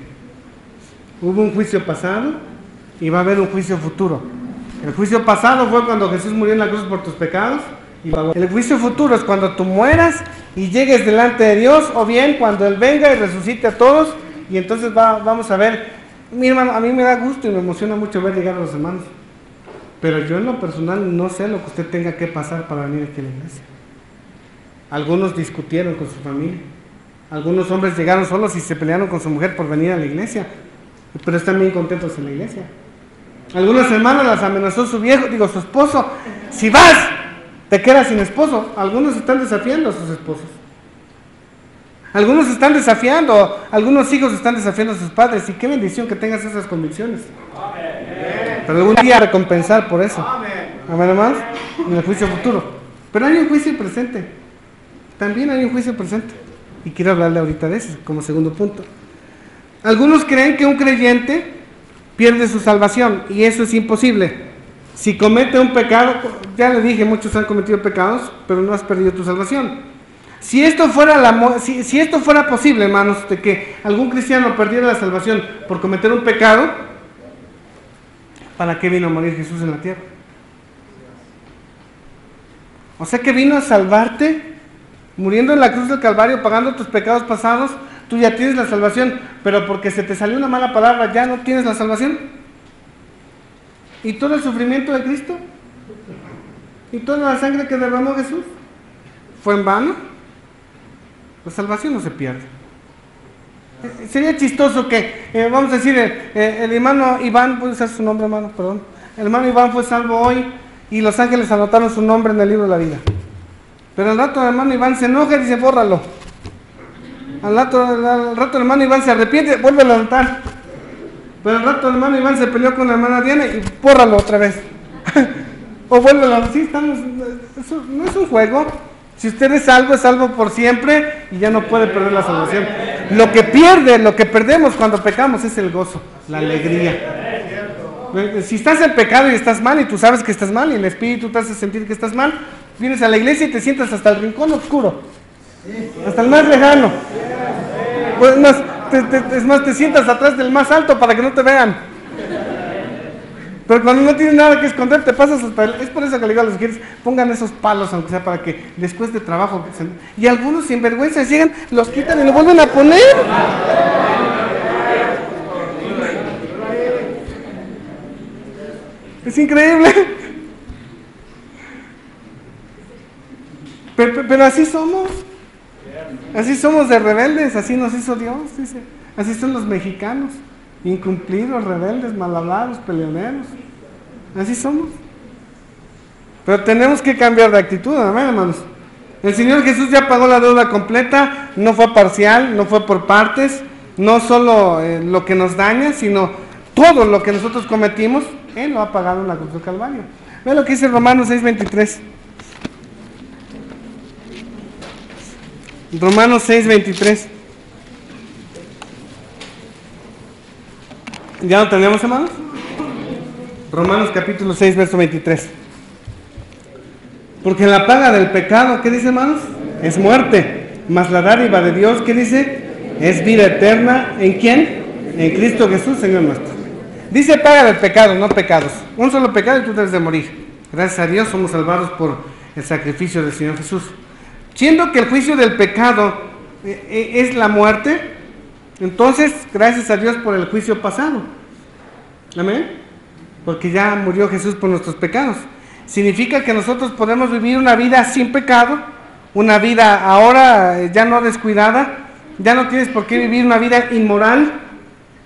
Hubo un juicio pasado y va a haber un juicio futuro. El juicio pasado fue cuando Jesús murió en la cruz por tus pecados. El juicio futuro es cuando tú mueras y llegues delante de Dios, o bien cuando Él venga y resucite a todos, y entonces vamos a ver. Mi hermano, a mí me da gusto y me emociona mucho ver llegar a los hermanos, pero yo en lo personal no sé lo que usted tenga que pasar para venir aquí a la iglesia. Algunos discutieron con su familia, algunos hombres llegaron solos y se pelearon con su mujer por venir a la iglesia, pero están bien contentos en la iglesia. Algunas hermanas las amenazó su esposo: si vas, te quedas sin esposo. Algunos están desafiando a sus esposos. Algunos están desafiando, algunos hijos están desafiando a sus padres, y qué bendición que tengas esas convicciones. Pero algún día recompensar por eso. Amén, hermanos, en el juicio futuro. Pero hay un juicio presente. También hay un juicio presente. Y quiero hablarle ahorita de eso, como segundo punto. Algunos creen que un creyente pierde su salvación, y eso es imposible. Si comete un pecado, ya le dije, muchos han cometido pecados, pero no has perdido tu salvación. Si esto fuera posible, hermanos, de que algún cristiano perdiera la salvación por cometer un pecado, ¿para qué vino a morir Jesús en la tierra? O sea que vino a salvarte, muriendo en la cruz del Calvario, pagando tus pecados pasados. Tú ya tienes la salvación, pero porque se te salió una mala palabra, ¿ya no tienes la salvación? ¿Y todo el sufrimiento de Cristo? ¿Y toda la sangre que derramó Jesús? ¿Fue en vano? La salvación no se pierde. Sería chistoso que, vamos a decir, el hermano Iván, ¿puede usar su nombre, hermano? Perdón. El hermano Iván fue salvo hoy y los ángeles anotaron su nombre en el libro de la vida. Pero al rato el hermano Iván se enoja y dice: bórralo. Al rato el hermano Iván se arrepiente, vuelve a anotar. Pero al rato el hermano Iván se peleó con la hermana Diana y bórralo otra vez. O vuelve a... Sí, estamos... Eso no es un juego. Si usted es salvo por siempre y ya no puede perder la salvación. Lo que perdemos cuando pecamos es el gozo, la alegría. Si estás en pecado y estás mal y tú sabes que estás mal y el Espíritu te hace sentir que estás mal, vienes a la iglesia y te sientas hasta el rincón oscuro, hasta el más lejano. Pues es más, te sientas atrás del más alto para que no te vean. Pero cuando no tienes nada que esconder, te pasas hasta es por eso que le digo a los quieres, pongan esos palos, aunque sea para que después de trabajo, y algunos sinvergüenzas llegan, los quitan y lo vuelven a poner. Es increíble. Pero así somos. Así somos de rebeldes, así nos hizo Dios, dice. Así son los mexicanos, incumplidos, rebeldes, mal hablados, peleoneros. Así somos. Pero tenemos que cambiar de actitud, amén, hermanos. El Señor Jesús ya pagó la deuda completa, no fue parcial, no fue por partes, no solo lo que nos daña, sino todo lo que nosotros cometimos, Él lo ha pagado en la cruz del Calvario. Ve lo que dice Romanos 6:23. Romanos 6:23. ¿Ya lo tenemos, hermanos? Romanos capítulo 6, verso 23. Porque la paga del pecado, ¿qué dice, hermanos? Es muerte. Mas la dádiva de Dios, ¿qué dice? Es vida eterna. ¿En quién? En Cristo Jesús, Señor nuestro. Dice paga del pecado, no pecados. Un solo pecado y tú debes de morir. Gracias a Dios somos salvados por el sacrificio del Señor Jesús. Siendo que el juicio del pecado es la muerte, entonces, gracias a Dios por el juicio pasado. Amén. Porque ya murió Jesús por nuestros pecados. Significa que nosotros podemos vivir una vida sin pecado, una vida ahora ya no descuidada, ya no tienes por qué vivir una vida inmoral,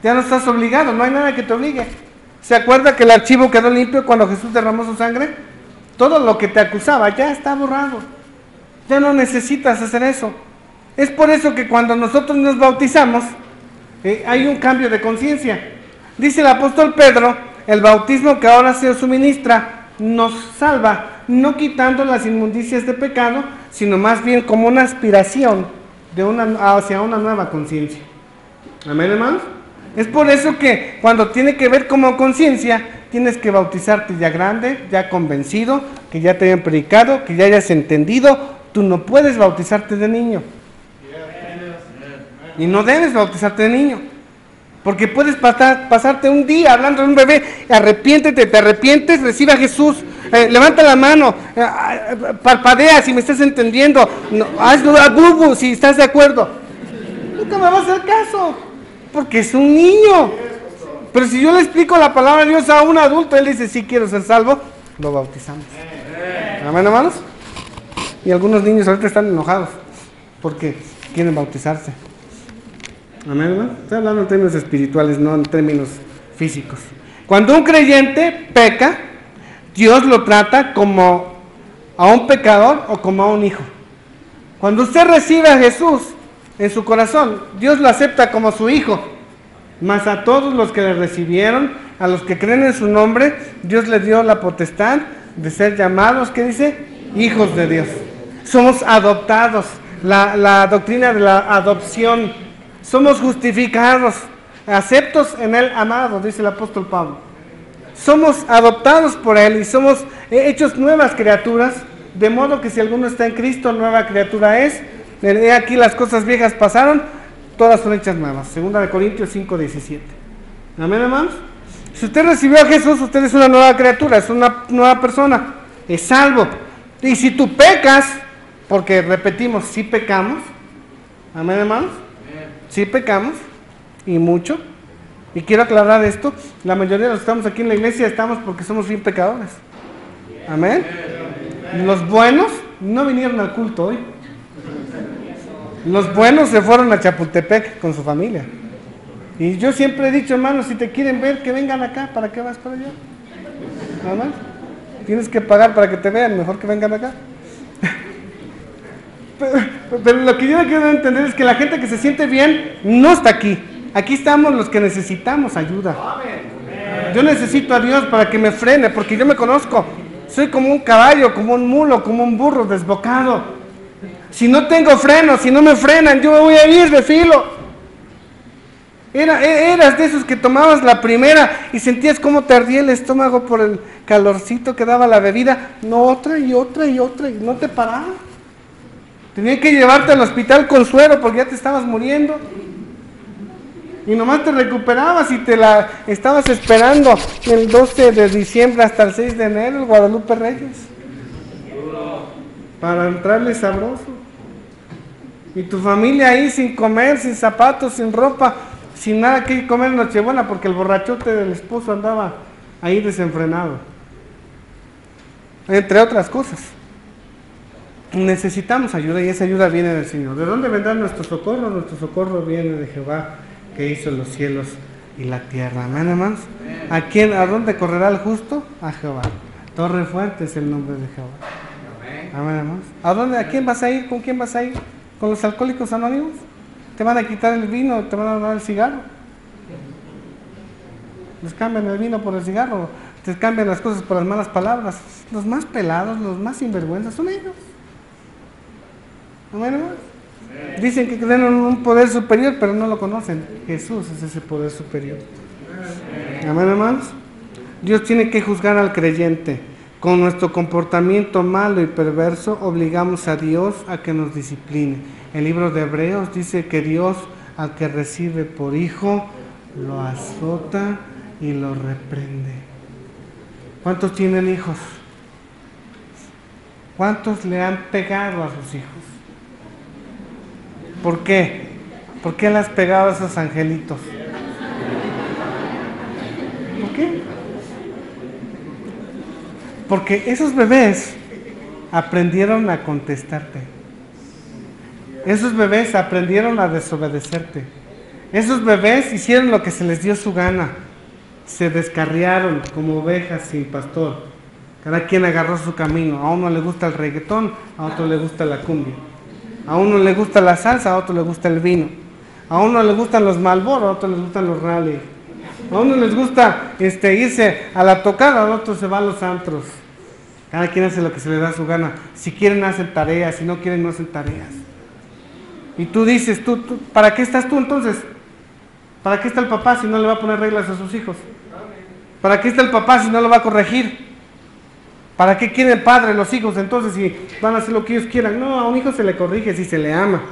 ya no estás obligado, no hay nada que te obligue. ¿Se acuerda que el archivo quedó limpio cuando Jesús derramó su sangre? Todo lo que te acusaba ya está borrado, ya no necesitas hacer eso. Es por eso que cuando nosotros nos bautizamos, hay un cambio de conciencia. Dice el apóstol Pedro, el bautismo que ahora se suministra nos salva, no quitando las inmundicias de pecado, sino más bien como una aspiración hacia una nueva conciencia. Amén, hermanos. Es por eso que cuando tiene que ver como conciencia, tienes que bautizarte ya grande, ya convencido, que ya te hayan predicado, que ya hayas entendido. Tú no puedes bautizarte de niño. Y no debes bautizarte de niño. Porque puedes pasarte un día hablando de un bebé, arrepiéntete, te arrepientes, recibe a Jesús, levanta la mano, parpadea si me estás entendiendo, no, hazlo a bubu si estás de acuerdo. Nunca me vas a hacer caso, porque es un niño. Pero si yo le explico la palabra de Dios a un adulto, él dice, sí quiero ser salvo, lo bautizamos. Amén, hermanos. Y algunos niños ahorita están enojados, porque quieren bautizarse. Amén, hermano. Estoy hablando en términos espirituales, no en términos físicos. Cuando un creyente peca, Dios lo trata como a un pecador o como a un hijo. Cuando usted recibe a Jesús en su corazón, Dios lo acepta como su hijo. Mas a todos los que le recibieron, a los que creen en su nombre, Dios les dio la potestad de ser llamados, ¿qué dice? Hijos de Dios. Somos adoptados. La doctrina de la adopción. Somos justificados, aceptos en Él amado, dice el apóstol Pablo. Somos adoptados por Él y somos hechos nuevas criaturas, de modo que si alguno está en Cristo, nueva criatura es. He aquí las cosas viejas pasaron, todas son hechas nuevas. 2 Corintios 5:17. Amén, hermanos. Si usted recibió a Jesús, usted es una nueva criatura, es una nueva persona, es salvo. Y si tú pecas, porque repetimos, si pecamos, amén, hermanos. Sí pecamos, y mucho, y quiero aclarar esto, la mayoría de los que estamos aquí en la iglesia estamos porque somos bien pecadores, amén. Los buenos no vinieron al culto hoy, los buenos se fueron a Chapultepec con su familia, y yo siempre he dicho, hermanos, si te quieren ver, que vengan acá, ¿para qué vas para allá? Amén. Tienes que pagar para que te vean, mejor que vengan acá. Pero lo que yo quiero entender es que la gente que se siente bien no está aquí. Aquí estamos los que necesitamos ayuda. Yo necesito a Dios para que me frene, porque yo me conozco. Soy como un caballo, como un mulo, como un burro desbocado. Si no tengo freno, si no me frenan, yo me voy a ir de filo. Eras de esos que tomabas la primera y sentías cómo te ardía el estómago por el calorcito que daba la bebida. No, otra y otra y otra, y no te paraba. Tenían que llevarte al hospital con suero porque ya te estabas muriendo. Y nomás te recuperabas y estabas esperando el 12 de diciembre hasta el 6 de enero, el Guadalupe Reyes. Para entrarle sabroso. Y tu familia ahí sin comer, sin zapatos, sin ropa, sin nada que comer en Nochebuena porque el borrachote del esposo andaba ahí desenfrenado. Entre otras cosas. necesitamos ayuda y esa ayuda viene del Señor. ¿De dónde vendrá nuestro socorro? Nuestro socorro viene de Jehová, que hizo los cielos y la tierra. Amén, hermanos. ¿A dónde correrá el justo? A Jehová. Torre fuerte es el nombre de Jehová. Amén, hermanos. ¿A quién vas a ir? ¿Con quién vas a ir? ¿Con los alcohólicos anónimos? ¿Te van a quitar el vino? ¿Te van a dar el cigarro? Les cambian el vino por el cigarro. Te cambian las cosas por las malas palabras. Los más pelados, los más sinvergüenzas son ellos. Amén, hermanos. Dicen que tienen un poder superior, pero no lo conocen. Jesús es ese poder superior. Amén, hermanos. Dios tiene que juzgar al creyente. Con nuestro comportamiento malo y perverso, obligamos a Dios a que nos discipline. El libro de Hebreos dice que Dios, al que recibe por hijo, lo azota y lo reprende. ¿Cuántos tienen hijos? ¿Cuántos le han pegado a sus hijos? ¿Por qué? ¿Por qué le has pegado a esos angelitos? ¿Por qué? Porque esos bebés aprendieron a contestarte. Esos bebés aprendieron a desobedecerte. Esos bebés hicieron lo que se les dio su gana. Se descarriaron como ovejas sin pastor. Cada quien agarró su camino. A uno le gusta el reggaetón, a otro le gusta la cumbia. A uno le gusta la salsa, a otro le gusta el vino. A uno le gustan los Marlboro, a otro le gustan los rally. A uno les gusta irse a la tocada, a otro se va a los antros. Cada quien hace lo que se le da su gana. Si quieren hacen tareas, si no quieren no hacen tareas. Y tú dices, ¿para qué estás tú entonces? ¿Para qué está el papá si no le va a poner reglas a sus hijos? ¿Para qué está el papá si no lo va a corregir? ¿Para qué quieren padre los hijos entonces si van a hacer lo que ellos quieran? No, a un hijo se le corrige si se le ama.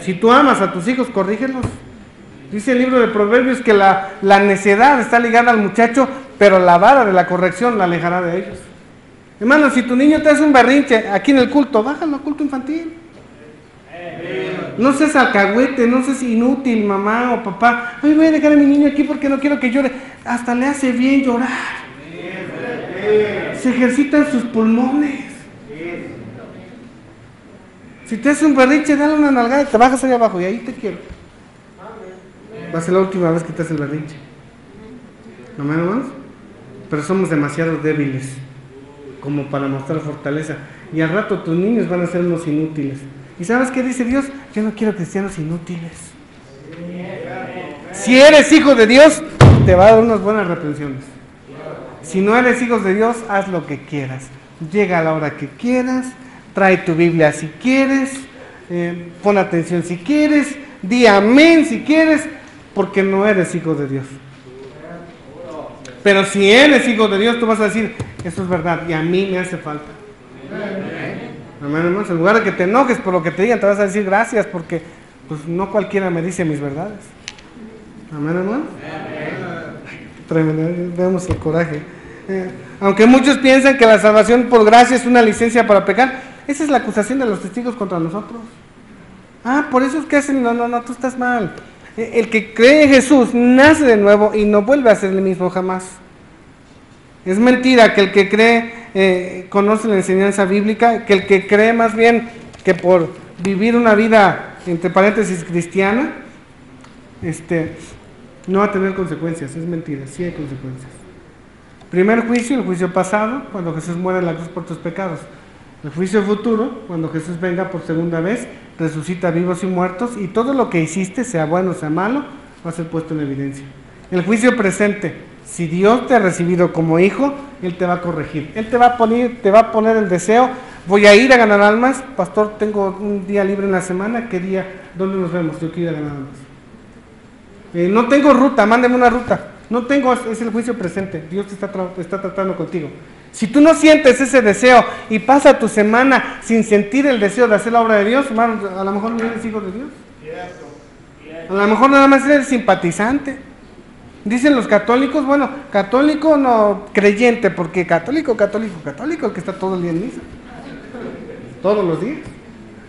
Si tú amas a tus hijos, corrígelos. Dice el libro de Proverbios que la necedad está ligada al muchacho, pero la vara de la corrección la alejará de ellos. Hermano, si tu niño te hace un berrinche aquí en el culto, bájalo al culto infantil. No seas alcahuete, no seas inútil, mamá o papá. Ay, voy a dejar a mi niño aquí porque no quiero que llore. Hasta le hace bien llorar. Se ejercitan sus pulmones. Si te hace un berrinche, dale una nalgada y te bajas allá abajo y ahí te quiero. Va a ser la última vez que te hace el berrinche. ¿No, hermanos? Pero somos demasiado débiles como para mostrar fortaleza. Y al rato tus niños van a ser unos inútiles. ¿Y sabes qué dice Dios? Yo no quiero cristianos inútiles. Si eres hijo de Dios, te va a dar unas buenas reprensiones. Si no eres hijo de Dios, haz lo que quieras. Llega a la hora que quieras, trae tu Biblia si quieres, pon atención si quieres, di amén si quieres, porque no eres hijo de Dios. Pero si eres hijo de Dios, tú vas a decir, eso es verdad y a mí me hace falta. Amén, hermanos. En lugar de que te enojes por lo que te digan, te vas a decir gracias porque pues no cualquiera me dice mis verdades. Amén, hermano. Tremendo, veamos el coraje. Aunque muchos piensan que la salvación por gracia es una licencia para pecar, esa es la acusación de los testigos contra nosotros. Por eso es que hacen, no, tú estás mal. El que cree en Jesús nace de nuevo y no vuelve a ser el mismo jamás. Es mentira que el que cree conoce la enseñanza bíblica, que el que cree más bien que por vivir una vida, entre paréntesis, cristiana, no va a tener consecuencias. Es mentira, sí hay consecuencias. Primer juicio, el juicio pasado, cuando Jesús muere en la cruz por tus pecados. El juicio futuro, cuando Jesús venga por segunda vez, resucita vivos y muertos, y todo lo que hiciste, sea bueno o sea malo, va a ser puesto en evidencia. El juicio presente, si Dios te ha recibido como hijo, Él te va a corregir. Él te va a poner el deseo, voy a ir a ganar almas, pastor, tengo un día libre en la semana, ¿qué día? ¿Dónde nos vemos? Yo quiero ir a ganar almas. No tengo ruta, mándeme una ruta. No tengo, es el juicio presente. Dios te está tratando contigo. Si tú no sientes ese deseo y pasa tu semana sin sentir el deseo de hacer la obra de Dios, hermano, a lo mejor no eres hijo de Dios. A lo mejor nada más eres simpatizante. Dicen los católicos, bueno, católico no creyente, porque católico, el que está todo el día en misa. Todos los días.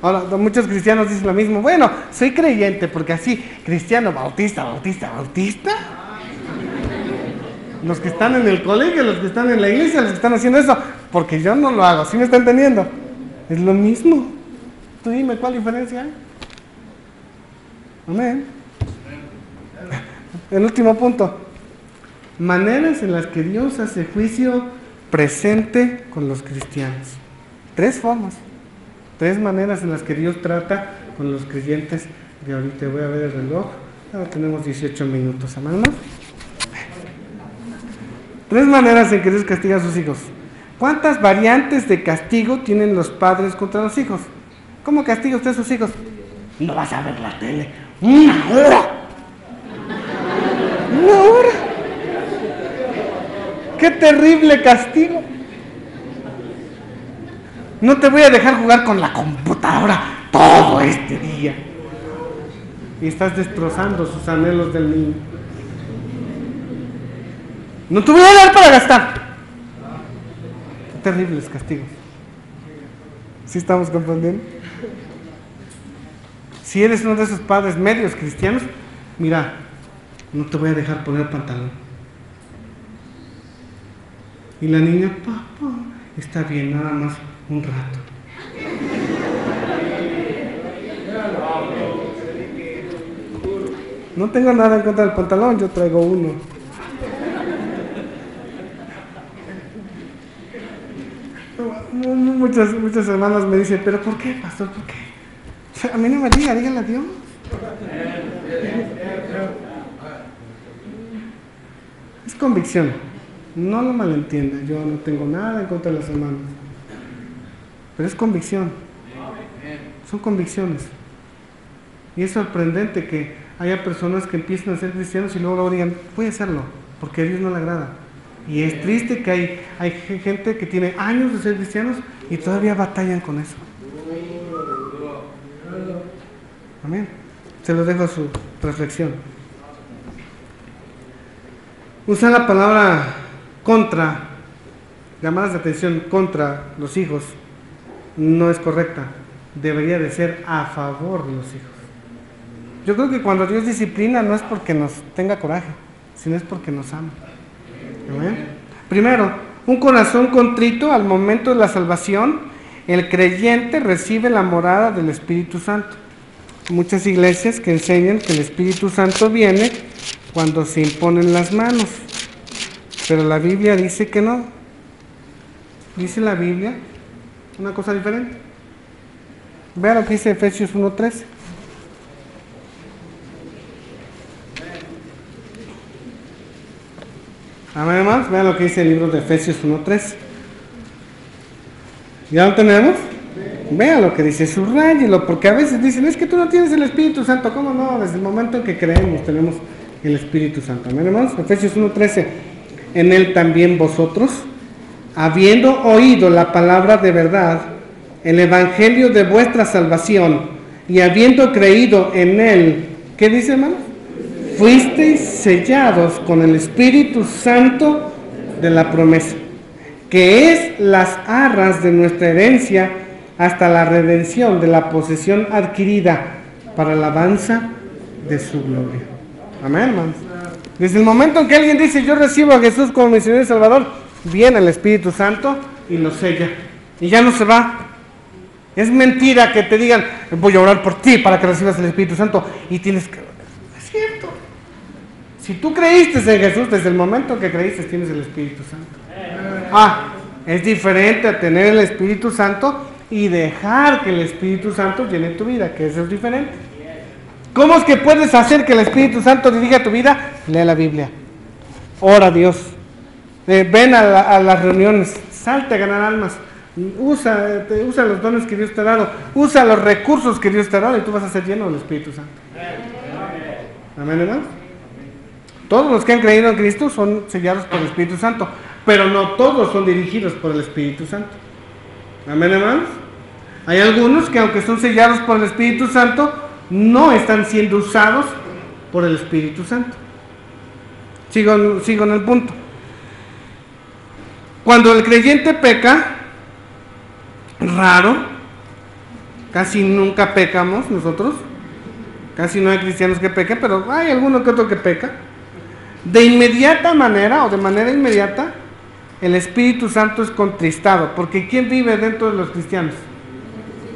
Ahora, muchos cristianos dicen lo mismo. Bueno, soy creyente, porque así, cristiano, bautista. Los que están en el colegio, los que están en la iglesia, los que están haciendo eso, porque yo no lo hago, ¿sí me está entendiendo? Es lo mismo. Tú dime cuál diferencia hay. Amén. El último punto. Maneras en las que Dios hace juicio presente con los cristianos. 3 formas. 3 maneras en las que Dios trata con los creyentes. Y ahorita voy a ver el reloj. Ahora tenemos 18 minutos, hermanos. 3 maneras en que Dios castiga a sus hijos. ¿Cuántas variantes de castigo tienen los padres contra los hijos? ¿Cómo castiga usted a sus hijos? No vas a ver la tele. ¡Una hora! ¡Una hora! ¡Qué terrible castigo! No te voy a dejar jugar con la computadora todo este día. Y estás destrozando sus anhelos del niño. No te voy a dar para gastar. Qué terribles castigos. ¿Sí estamos comprendiendo? Si eres uno de esos padres medios cristianos, mira, no te voy a dejar poner pantalón. Y la niña, papá, está bien, nada más un rato. No tengo nada en contra del pantalón, yo traigo uno. Muchas hermanas me dicen, pero ¿por qué, pastor? ¿Por qué? A mí no me diga, dígale a Dios. Es convicción. No lo malentienda, yo no tengo nada en contra de las hermanas. Pero es convicción. Son convicciones. Y es sorprendente que haya personas que empiecen a ser cristianos y luego digan, voy a hacerlo, porque a Dios no le agrada. Y es triste que hay gente que tiene años de ser cristianos y todavía batallan con eso. Amén. Se lo dejo a su reflexión. Usar la palabra contra, llamadas de atención contra los hijos, no es correcta. Debería de ser a favor de los hijos. Yo creo que cuando Dios disciplina no es porque nos tenga coraje, sino es porque nos ama. ¿Amén? Primero, un corazón contrito al momento de la salvación, el creyente recibe la morada del Espíritu Santo. Muchas iglesias que enseñan que el Espíritu Santo viene cuando se imponen las manos, pero la Biblia dice que no. Dice la Biblia una cosa diferente. Vea lo que dice Efesios 1:13. Amén, hermanos, vean lo que dice el libro de Efesios 1:13. ¿Ya lo tenemos? Vean lo que dice, subrayelo, porque a veces dicen, es que tú no tienes el Espíritu Santo. ¿Cómo no? Desde el momento en que creemos tenemos el Espíritu Santo. Amén, hermanos. Efesios 1:13. En él también vosotros, habiendo oído la palabra de verdad, el evangelio de vuestra salvación, y habiendo creído en él, ¿qué dice, hermanos? Fuisteis sellados con el Espíritu Santo de la promesa, que es las arras de nuestra herencia hasta la redención de la posesión adquirida para la alabanza de su gloria. Amén, hermanos. Desde el momento en que alguien dice, yo recibo a Jesús como mi Señor y Salvador, viene el Espíritu Santo y lo sella. Y ya no se va. Es mentira que te digan, voy a orar por ti para que recibas el Espíritu Santo y tienes que... Es cierto. Si tú creíste en Jesús, desde el momento que creíste tienes el Espíritu Santo. Es diferente a tener el Espíritu Santo y dejar que el Espíritu Santo llene tu vida, que eso es diferente. ¿Cómo es que puedes hacer que el Espíritu Santo dirija tu vida? Lee la Biblia, ora a Dios, ven a las reuniones, salte a ganar almas, usa los dones que Dios te ha dado, usa los recursos que Dios te ha dado y tú vas a ser lleno del Espíritu Santo. Amén, hermanos. Todos los que han creído en Cristo son sellados por el Espíritu Santo, pero no todos son dirigidos por el Espíritu Santo. Amén, hermanos. Hay algunos que aunque son sellados por el Espíritu Santo, no están siendo usados por el Espíritu Santo. Sigo en el punto. Cuando el creyente peca, raro, casi nunca pecamos nosotros, casi no hay cristianos que pequen, pero hay alguno que otro que peca. De inmediata manera o de manera inmediata, el Espíritu Santo es contristado, porque ¿quién vive dentro de los cristianos?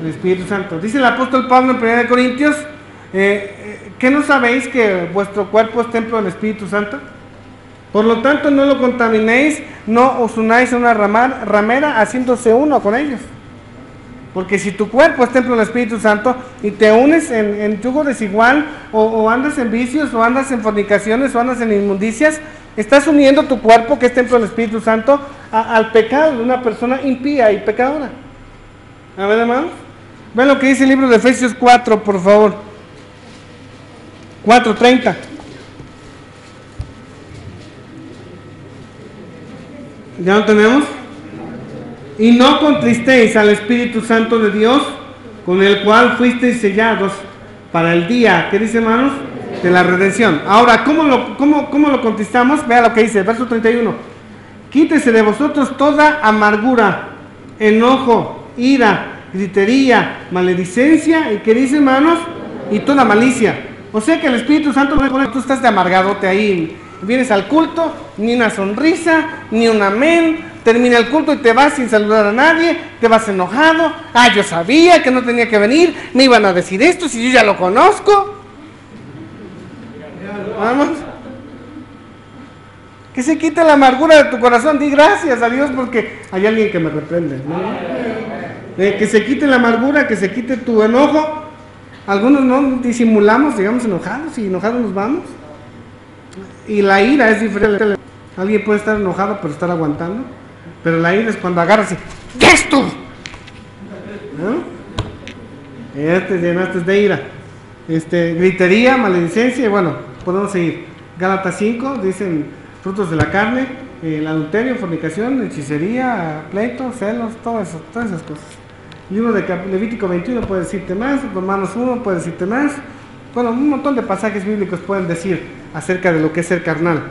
El Espíritu Santo. Dice el apóstol Pablo en 1 Corintios, ¿qué no sabéis que vuestro cuerpo es templo del Espíritu Santo? Por lo tanto, no lo contaminéis, no os unáis a una ramera haciéndose uno con ellos. Porque si tu cuerpo es templo del Espíritu Santo y te unes en yugo desigual, o andas en vicios, o andas en fornicaciones, o andas en inmundicias, estás uniendo tu cuerpo, que es templo del Espíritu Santo, al pecado de una persona impía y pecadora. A ver, hermanos, ven lo que dice el libro de Efesios 4, por favor. 4:30. ¿Ya lo tenemos? Y no contristéis al Espíritu Santo de Dios, con el cual fuisteis sellados para el día, ¿qué dice, hermanos? De la redención. Ahora, ¿cómo lo contristamos? Vea lo que dice, verso 31. Quítese de vosotros toda amargura, enojo, ira, gritería, maledicencia, y ¿qué dice, hermanos? Y toda malicia. O sea que el Espíritu Santo no es cuando tú estás de amargadote ahí, vienes al culto, ni una sonrisa, ni un amén. Termina el culto y te vas sin saludar a nadie, te vas enojado. Yo sabía que no tenía que venir, me iban a decir esto si yo ya lo conozco. Vamos. Que se quite la amargura de tu corazón, di gracias a Dios porque hay alguien que me reprende, ¿no? Que se quite la amargura, que se quite tu enojo. Algunos no disimulamos, digamos enojados, y enojados nos vamos. Y la ira es diferente. Alguien puede estar enojado por estar aguantando, pero la ira es cuando agarras y ¡ya estuvo! ¿No? Ya te llenaste de ira. Gritería, maledicencia, y bueno, podemos seguir. Gálatas 5, dicen frutos de la carne, el adulterio, fornicación, hechicería, pleito, celos, todas esas cosas. El libro de Levítico 21 puede decirte más, Romanos 1 puede decirte más. Bueno, un montón de pasajes bíblicos pueden decir acerca de lo que es ser carnal.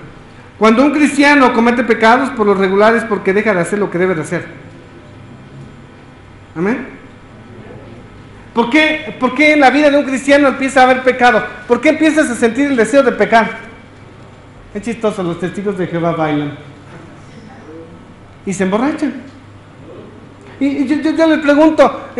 Cuando un cristiano comete pecados, por lo regular es porque deja de hacer lo que debe de hacer. ¿Amén? ¿Por qué en la vida de un cristiano empieza a haber pecado? ¿Por qué empiezas a sentir el deseo de pecar? Es chistoso, los testigos de Jehová bailan y se emborrachan. Y yo le pregunto,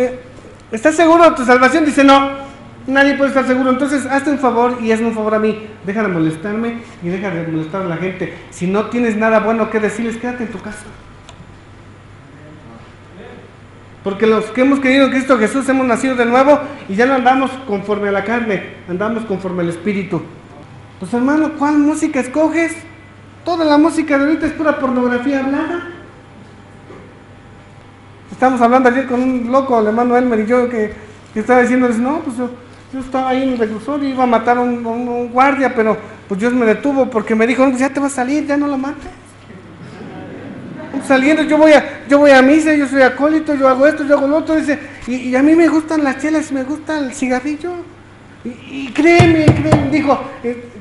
¿estás seguro de tu salvación? Dice, no. Nadie puede estar seguro. Entonces hazte un favor y hazme un favor a mí. Deja de molestarme y deja de molestar a la gente. Si no tienes nada bueno que decirles, quédate en tu casa. Porque los que hemos creído en Cristo Jesús hemos nacido de nuevo y ya no andamos conforme a la carne, andamos conforme al Espíritu. Pues hermano, ¿cuál música escoges? Toda la música de ahorita es pura pornografía hablada. Estamos hablando ayer con un loco, el hermano Elmer y yo, que estaba diciéndoles, no, pues yo estaba ahí en el reclusorio y iba a matar a un guardia, pero pues Dios me detuvo porque me dijo, no, pues ya te vas a salir, ya no lo mates. Saliendo, yo voy a misa, yo soy acólito, yo hago esto, yo hago lo otro, dice, y a mí me gustan las chelas y me gusta el cigarrillo. Y créeme, dijo,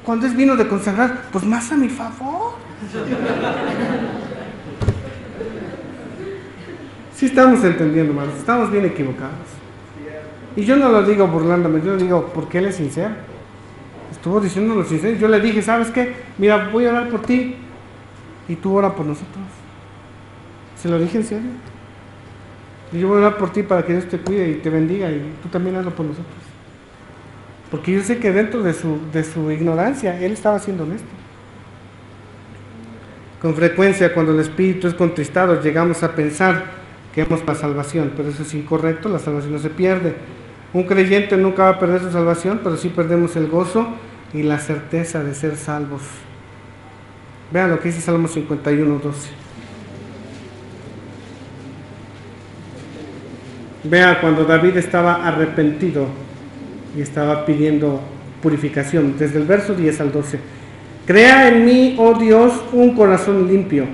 cuando es vino de consagrar, pues más a mi favor. Sí estamos entendiendo, hermanos, estamos bien equivocados. Y yo no lo digo burlándome, yo lo digo porque él es sincero. Estuvo diciéndolo sincero. Yo le dije, ¿sabes qué? Mira, voy a orar por ti y tú ora por nosotros. Se lo dije en serio. Y yo voy a orar por ti para que Dios te cuide y te bendiga y tú también hazlo por nosotros. Porque yo sé que dentro de su ignorancia, él estaba siendo honesto. Con frecuencia, cuando el espíritu es contristado, llegamos a pensar que hemos la salvación, pero eso es incorrecto, la salvación no se pierde. Un creyente nunca va a perder su salvación, pero sí perdemos el gozo y la certeza de ser salvos. Vean lo que dice Salmo 51:12. Vea cuando David estaba arrepentido y estaba pidiendo purificación, desde el verso 10 al 12. Crea en mí, oh Dios, un corazón limpio.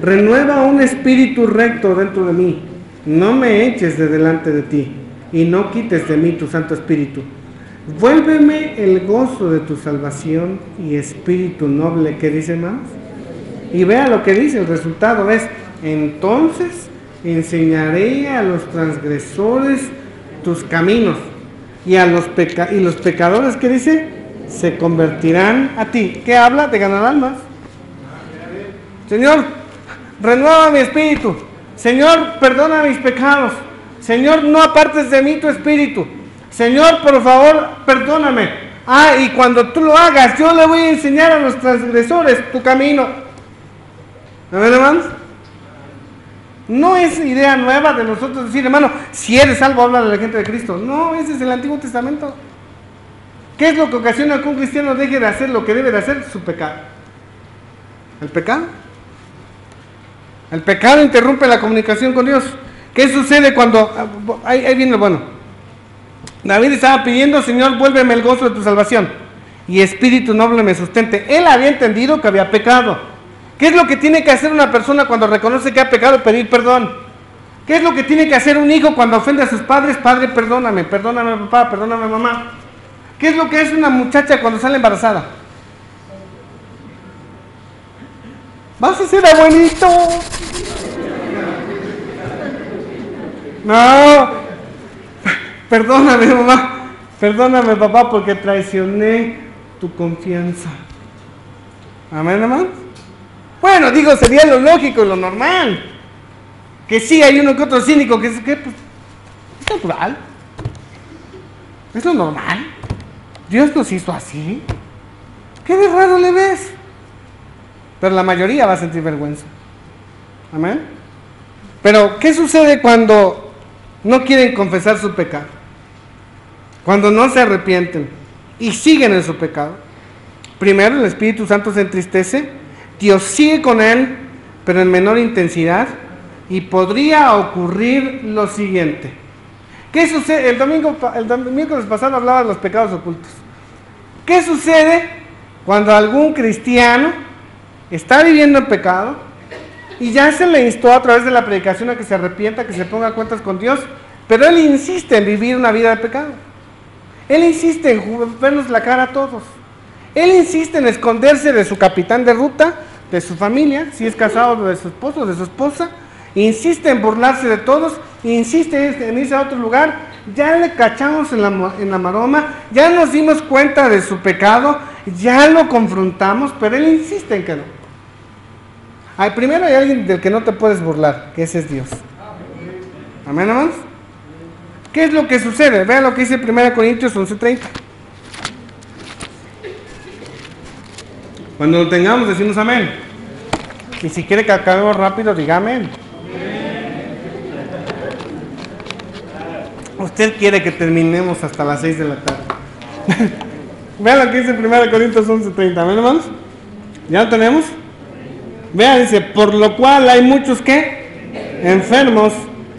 Renueva un espíritu recto dentro de mí. No me eches de delante de ti y no quites de mí tu Santo Espíritu. Vuélveme el gozo de tu salvación y espíritu noble. ¿Qué dice más? Y vea lo que dice, el resultado es, entonces enseñaré a los transgresores tus caminos y a los pecadores, ¿qué dice? Se convertirán a ti. ¿Qué habla? De ganar almas. Señor, renueva mi espíritu. Señor, perdona mis pecados. Señor, no apartes de mí tu espíritu. Señor, por favor, perdóname. Y cuando tú lo hagas, yo le voy a enseñar a los transgresores tu camino. ¿Amén, hermanos? No es idea nueva de nosotros decir, hermano, si eres salvo, habla de la gente de Cristo. No, ese es el Antiguo Testamento. ¿Qué es lo que ocasiona que un cristiano deje de hacer lo que debe de hacer? Su pecado. ¿El pecado? El pecado interrumpe la comunicación con Dios. ¿Qué sucede cuando... Ahí viene lo bueno. David estaba pidiendo, Señor, vuélveme el gozo de tu salvación, y espíritu noble me sustente. Él había entendido que había pecado. ¿Qué es lo que tiene que hacer una persona cuando reconoce que ha pecado? Pedir perdón. ¿Qué es lo que tiene que hacer un hijo cuando ofende a sus padres? Padre, perdóname, perdóname papá, perdóname mamá. ¿Qué es lo que hace una muchacha cuando sale embarazada? ¿Vas a ser abuelito? No, perdóname mamá, perdóname papá porque traicioné tu confianza. Amén, hermano. Bueno, digo, sería lo lógico y lo normal. Que sí, hay uno que otro cínico que pues, es natural. Es lo normal. Dios nos hizo así. ¿Qué de raro le ves? Pero la mayoría va a sentir vergüenza. Amén. Pero, ¿qué sucede cuando no quieren confesar su pecado? Cuando no se arrepienten y siguen en su pecado. Primero, el Espíritu Santo se entristece. Dios sigue con él, pero en menor intensidad. Y podría ocurrir lo siguiente. ¿Qué sucede? El miércoles pasado hablaba de los pecados ocultos. ¿Qué sucede cuando algún cristiano está viviendo en pecado y ya se le instó a través de la predicación a que se arrepienta, que se ponga a cuentas con Dios, pero él insiste en vivir una vida de pecado? Él insiste en vernos la cara a todos. Él insiste en esconderse de su capitán de ruta, de su familia, si es casado, de su esposo o de su esposa. Insiste en burlarse de todos, insiste en irse a otro lugar. Ya le cachamos en la maroma, ya nos dimos cuenta de su pecado, ya lo confrontamos, pero él insiste en que no. Primero hay alguien del que no te puedes burlar, que ese es Dios. Amén, hermanos. ¿Qué es lo que sucede? Vean lo que dice 1 Corintios 11:30. Cuando lo tengamos decimos amén. Y si quiere que acabemos rápido, diga amén. Usted quiere que terminemos hasta las 6 de la tarde. Vean lo que dice 1 Corintios 11:30. ¿Amén, hermanos? ¿Ya lo tenemos? Vean, dice, por lo cual hay muchos que enfermos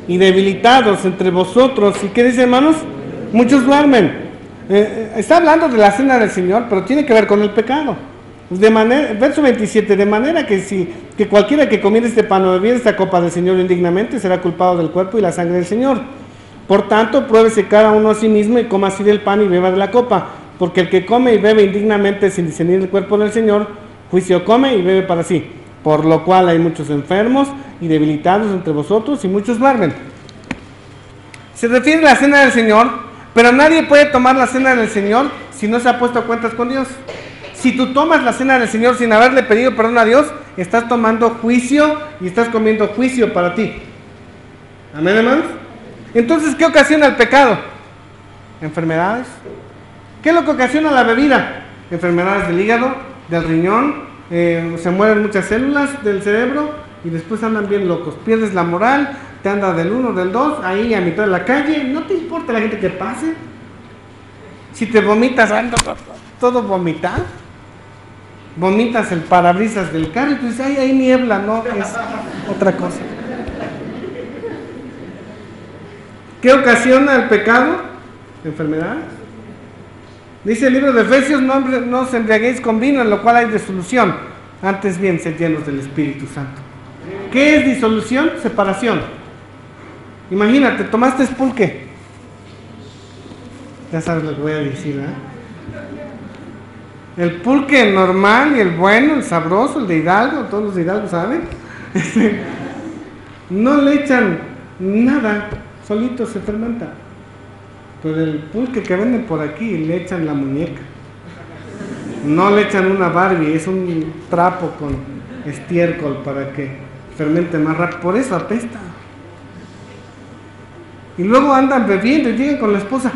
y debilitados entre vosotros. ¿Y qué dice, hermanos? Muchos duermen. Está hablando de la cena del Señor, pero tiene que ver con el pecado. Verso 27, de manera que cualquiera que comiera este pan o bebiera esta copa del Señor indignamente será culpado del cuerpo y la sangre del Señor. Por tanto, pruébese cada uno a sí mismo y coma así del pan y beba de la copa, porque el que come y bebe indignamente sin discernir el cuerpo del Señor, juicio come y bebe para sí. Por lo cual hay muchos enfermos y debilitados entre vosotros y muchos duermen. Se refiere a la cena del Señor, pero nadie puede tomar la cena del Señor si no se ha puesto a cuentas con Dios. Si tú tomas la cena del Señor sin haberle pedido perdón a Dios, estás tomando juicio y estás comiendo juicio para ti. Amén, hermanos. Entonces, ¿qué ocasiona el pecado? Enfermedades. ¿Qué es lo que ocasiona la bebida? Enfermedades del hígado, del riñón, se mueren muchas células del cerebro y después andan bien locos. Pierdes la moral, te anda del 1, del 2, ahí a mitad de la calle, no te importa la gente que pase. Si te vomitas, todo vomitado. Vomitas el parabrisas del carro y tú dices, ay, hay niebla, no, es otra cosa. ¿Qué ocasiona el pecado? Enfermedades. Dice el libro de Efesios, no os embriaguéis con vino, en lo cual hay disolución. Antes bien, sed llenos del Espíritu Santo. ¿Qué es disolución? Separación. Imagínate, tomaste pulque. Ya sabes lo que voy a decir, ¿verdad? El pulque normal y el bueno, el sabroso, el de Hidalgo, todos los de Hidalgo saben. No le echan nada, solito se fermenta. Pero el pulque que venden por aquí le echan la muñeca. No le echan una Barbie, es un trapo con estiércol para que fermente más rápido. Por eso apesta. Y luego andan bebiendo y llegan con la esposa,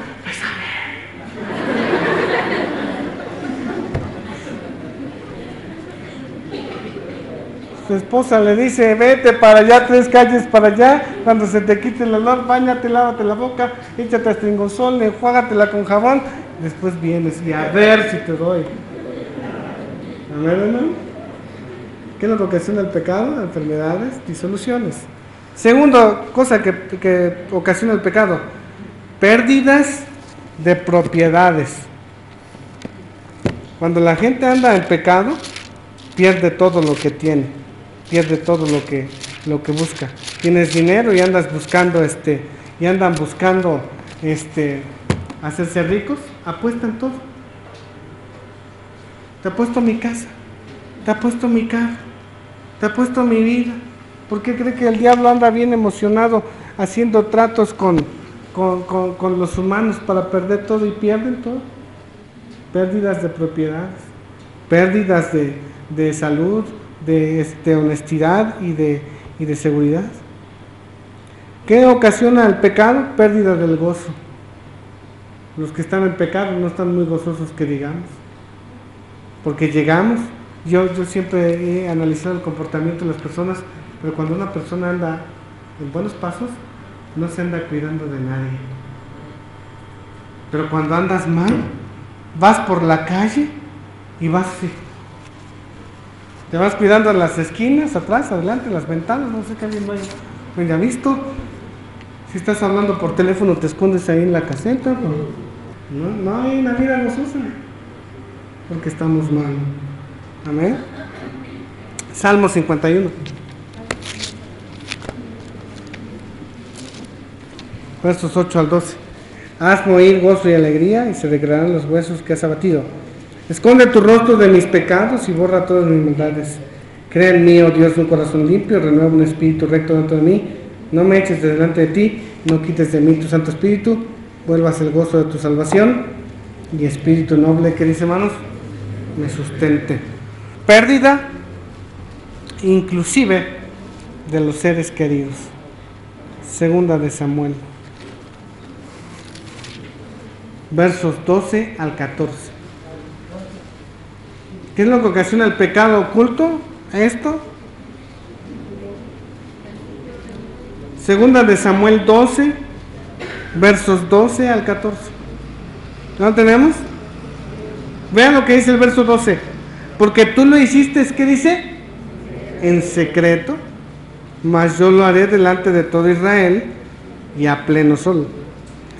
su esposa le dice, vete para allá, 3 calles para allá, cuando se te quite el olor, báñate, lávate la boca, échate astringosol, enjuágatela con jabón, después vienes y a ver si te doy. Amén, hermano. ¿Qué es lo que ocasiona el pecado? Enfermedades, disoluciones. Segunda cosa que ocasiona el pecado, pérdidas de propiedades. Cuando la gente anda en pecado, pierde todo lo que tiene, pierde todo lo que busca. Tienes dinero y andas buscando y andan buscando hacerse ricos, apuestan todo. Te apuesto mi casa, te apuesto mi carro, te apuesto mi vida. ¿Por qué cree que el diablo anda bien emocionado haciendo tratos con los humanos para perder todo y pierden todo? Pérdidas de propiedades, pérdidas de salud, de honestidad y de seguridad. ¿Qué ocasiona el pecado? Pérdida del gozo. Los que están en pecado no están muy gozosos, que digamos, porque llegamos. Yo siempre he analizado el comportamiento de las personas, pero cuando una persona anda en buenos pasos, no se anda cuidando de nadie. Pero cuando andas mal, vas por la calle y vas así. Te vas cuidando en las esquinas, atrás, adelante, las ventanas, no sé que alguien me haya visto. Si estás hablando por teléfono, te escondes ahí en la caseta. No hay una vida gozosa, porque estamos mal. Amén. Salmo 51. Versos 8 al 12. Hazme oír gozo y alegría, y se recrearán los huesos que has abatido. Esconde tu rostro de mis pecados y borra todas mis maldades. Crea en mí, oh Dios, un corazón limpio, renueva un espíritu recto dentro de mí. No me eches de delante de ti, no quites de mí tu Santo Espíritu. Vuelvas el gozo de tu salvación y espíritu noble, que dice, hermanos, me sustente. Pérdida, inclusive, de los seres queridos. Segunda de Samuel, versos 12 al 14. ¿Qué es lo que ocasiona el pecado oculto? Esto. Segunda de Samuel 12, versos 12 al 14. ¿No lo tenemos? Vean lo que dice el verso 12. Porque tú lo hiciste, ¿qué dice? En secreto, mas yo lo haré delante de todo Israel y a pleno sol.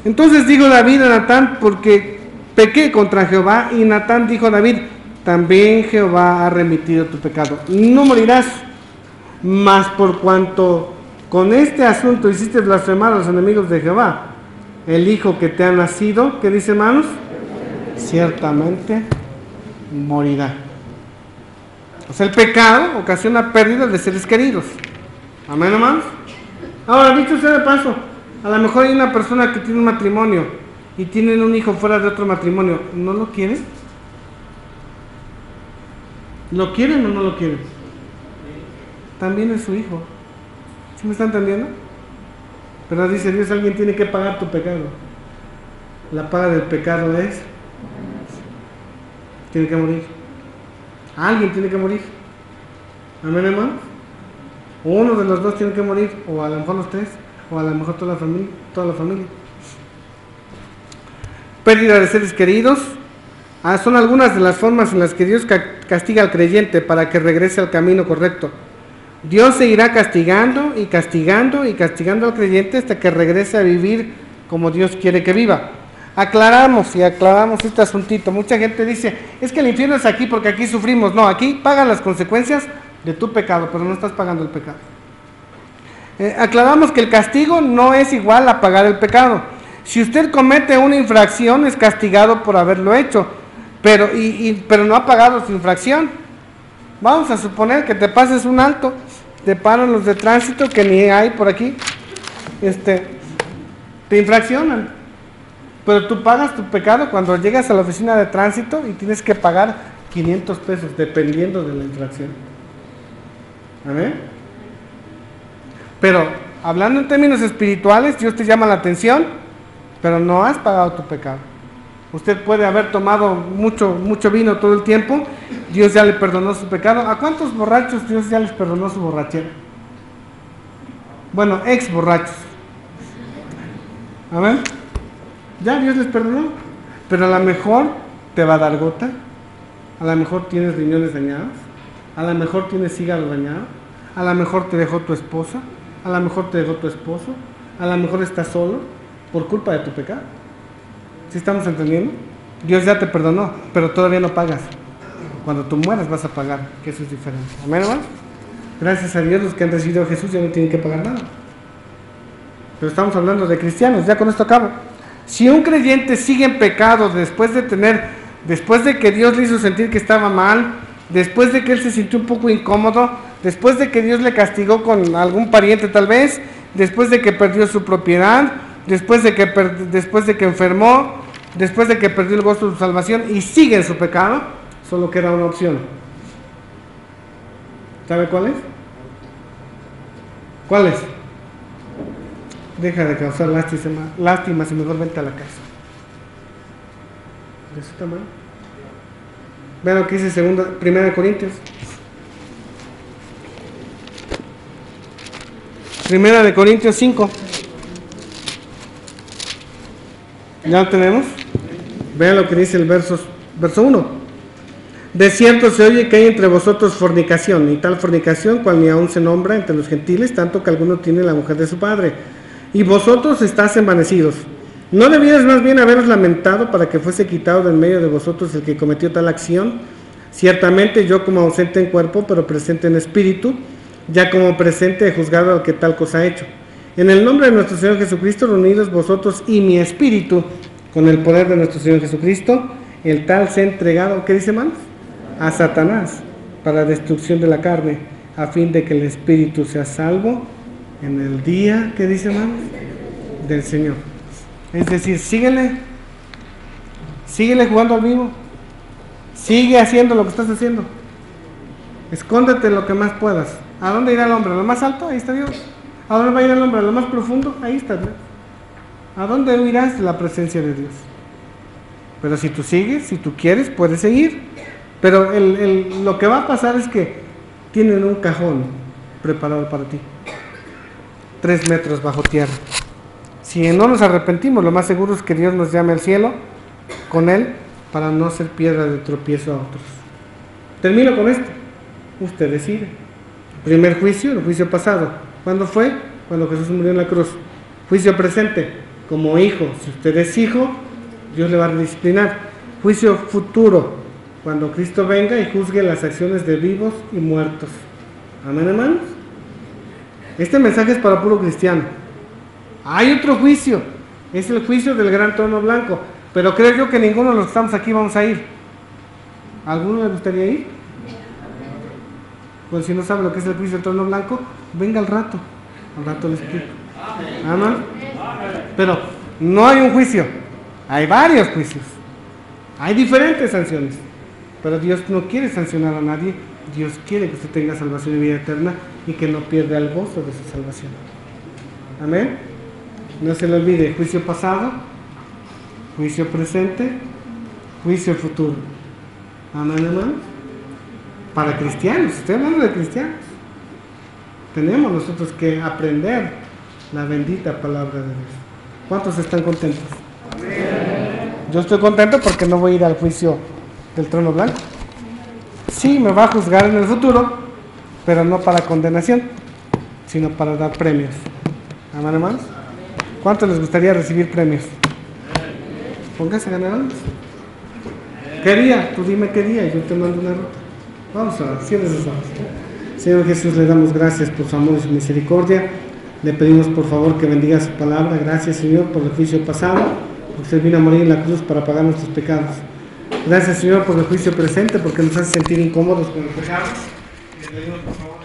Entonces dijo David a Natán, porque pequé contra Jehová, y Natán dijo a David, también Jehová ha remitido tu pecado, no morirás, mas por cuanto con este asunto hiciste blasfemar a los enemigos de Jehová, el hijo que te ha nacido, ¿qué dice, hermanos? Ciertamente morirá. O sea, el pecado ocasiona pérdida de seres queridos. Amén, hermanos. Ahora, dicho sea de paso, a lo mejor hay una persona que tiene un matrimonio y tienen un hijo fuera de otro matrimonio. ¿No lo quieren? ¿Lo quieren o no lo quieren? También es su hijo. ¿Sí me está entendiendo? Pero dice Dios, alguien tiene que pagar tu pecado. La paga del pecado es, tiene que morir. Alguien tiene que morir. Amén, hermano. Uno de los dos tiene que morir, o a lo mejor los tres, o a lo mejor toda la familia. Pérdida de seres queridos. Son algunas de las formas en las que Dios castiga al creyente para que regrese al camino correcto. Dios seguirá castigando y castigando y castigando al creyente hasta que regrese a vivir como Dios quiere que viva. Aclaramos este asuntito. Mucha gente dice, es que el infierno es aquí porque aquí sufrimos. No, aquí pagan las consecuencias de tu pecado, pero no estás pagando el pecado. Aclaramos que el castigo no es igual a pagar el pecado. Si usted comete una infracción, es castigado por haberlo hecho, pero no ha pagado su infracción. Vamos a suponer que te pases un alto, te paran los de tránsito, que ni hay por aquí, te infraccionan, pero tú pagas tu pecado cuando llegas a la oficina de tránsito y tienes que pagar 500 pesos, dependiendo de la infracción. ¿Amén? Pero hablando en términos espirituales, Dios te llama la atención, pero no has pagado tu pecado. Usted puede haber tomado mucho vino todo el tiempo, Dios ya le perdonó su pecado. ¿A cuántos borrachos Dios ya les perdonó su borrachera? Bueno, ex borrachos. A ver, ya Dios les perdonó, pero a lo mejor te va a dar gota, a lo mejor tienes riñones dañados, a lo mejor tienes hígado dañado, a lo mejor te dejó tu esposa, a lo mejor te dejó tu esposo, a lo mejor estás solo por culpa de tu pecado. ¿Sí estamos entendiendo? Dios ya te perdonó, pero todavía no pagas. Cuando tú mueras vas a pagar, que eso es diferente. Amén, hermano. Gracias a Dios, los que han recibido a Jesús ya no tienen que pagar nada. Pero estamos hablando de cristianos, ya con esto acabo. Si un creyente sigue en pecado después de que Dios le hizo sentir que estaba mal, después de que él se sintió un poco incómodo, después de que Dios le castigó con algún pariente tal vez, después de que perdió su propiedad, después de que enfermó, después de que perdió el gozo de su salvación y sigue en su pecado, solo queda una opción. ¿Sabe cuál es? ¿Cuál es? Deja de causar lástimas y mejor vente a la casa. ¿Eso está mal? Vean lo que dice 1 Corintios. 1 Corintios 5. ¿Ya lo tenemos? Vean lo que dice el verso 1. De cierto se oye que hay entre vosotros fornicación, y tal fornicación cual ni aún se nombra entre los gentiles, tanto que alguno tiene la mujer de su padre. Y vosotros estáis envanecidos. ¿No debierais más bien haberos lamentado para que fuese quitado del medio de vosotros el que cometió tal acción? Ciertamente yo como ausente en cuerpo, pero presente en espíritu, ya como presente he juzgado al que tal cosa ha hecho. En el nombre de nuestro Señor Jesucristo, reunidos vosotros y mi espíritu, con el poder de nuestro Señor Jesucristo, el tal se ha entregado, ¿qué dice, hermanos? A Satanás, para destrucción de la carne, a fin de que el espíritu sea salvo en el día, ¿qué dice, hermanos? Del Señor. Es decir, síguele jugando al vivo, sigue haciendo lo que estás haciendo, escóndete lo que más puedas. ¿A dónde irá el hombre? ¿A lo más alto? Ahí está Dios. ¿A dónde va a ir el hombre? ¿A lo más profundo? Ahí está Dios. ¿A dónde huirás de la presencia de Dios? Pero si tú sigues, si tú quieres, puedes seguir. Pero lo que va a pasar es que tienen un cajón preparado para ti, 3 metros bajo tierra. Si no nos arrepentimos, lo más seguro es que Dios nos llame al cielo con Él para no ser piedra de tropiezo a otros. Termino con esto. Usted decide. Primer juicio, el juicio pasado. ¿Cuándo fue? Cuando Jesús murió en la cruz. Juicio presente, como hijo. Si usted es hijo, Dios le va a disciplinar. Juicio futuro, cuando Cristo venga y juzgue las acciones de vivos y muertos. Amén, hermanos. Este mensaje es para puro cristiano. Hay otro juicio, es el juicio del gran trono blanco, pero creo yo que ninguno de los que estamos aquí vamos a ir. ¿A alguno le gustaría ir? Pues si no sabe lo que es el juicio del trono blanco, venga al rato le explico. Amén. Pero no hay un juicio, hay varios juicios, hay diferentes sanciones, pero Dios no quiere sancionar a nadie. Dios quiere que usted tenga salvación y vida eterna y que no pierda el gozo de su salvación. Amén. No se le olvide, juicio pasado, juicio presente, juicio futuro. Amén, hermanos. Para cristianos, estoy hablando de cristianos. Tenemos nosotros que aprender la bendita palabra de Dios. ¿Cuántos están contentos? Amén. Yo estoy contento porque no voy a ir al juicio del trono blanco. Sí, me va a juzgar en el futuro, pero no para condenación, sino para dar premios. Amén, hermanos. ¿Cuántos les gustaría recibir premios? Póngase a ganar. ¿Qué día? Tú dime qué día y yo te mando una ruta. Vamos a ver, cierre sus ojos. Señor Jesús, le damos gracias por su amor y su misericordia. Le pedimos por favor que bendiga su palabra. Gracias, Señor, por el juicio pasado, porque usted vino a morir en la cruz para pagar nuestros pecados. Gracias, Señor, por el juicio presente, porque nos hace sentir incómodos con los pecados. Le pedimos por favor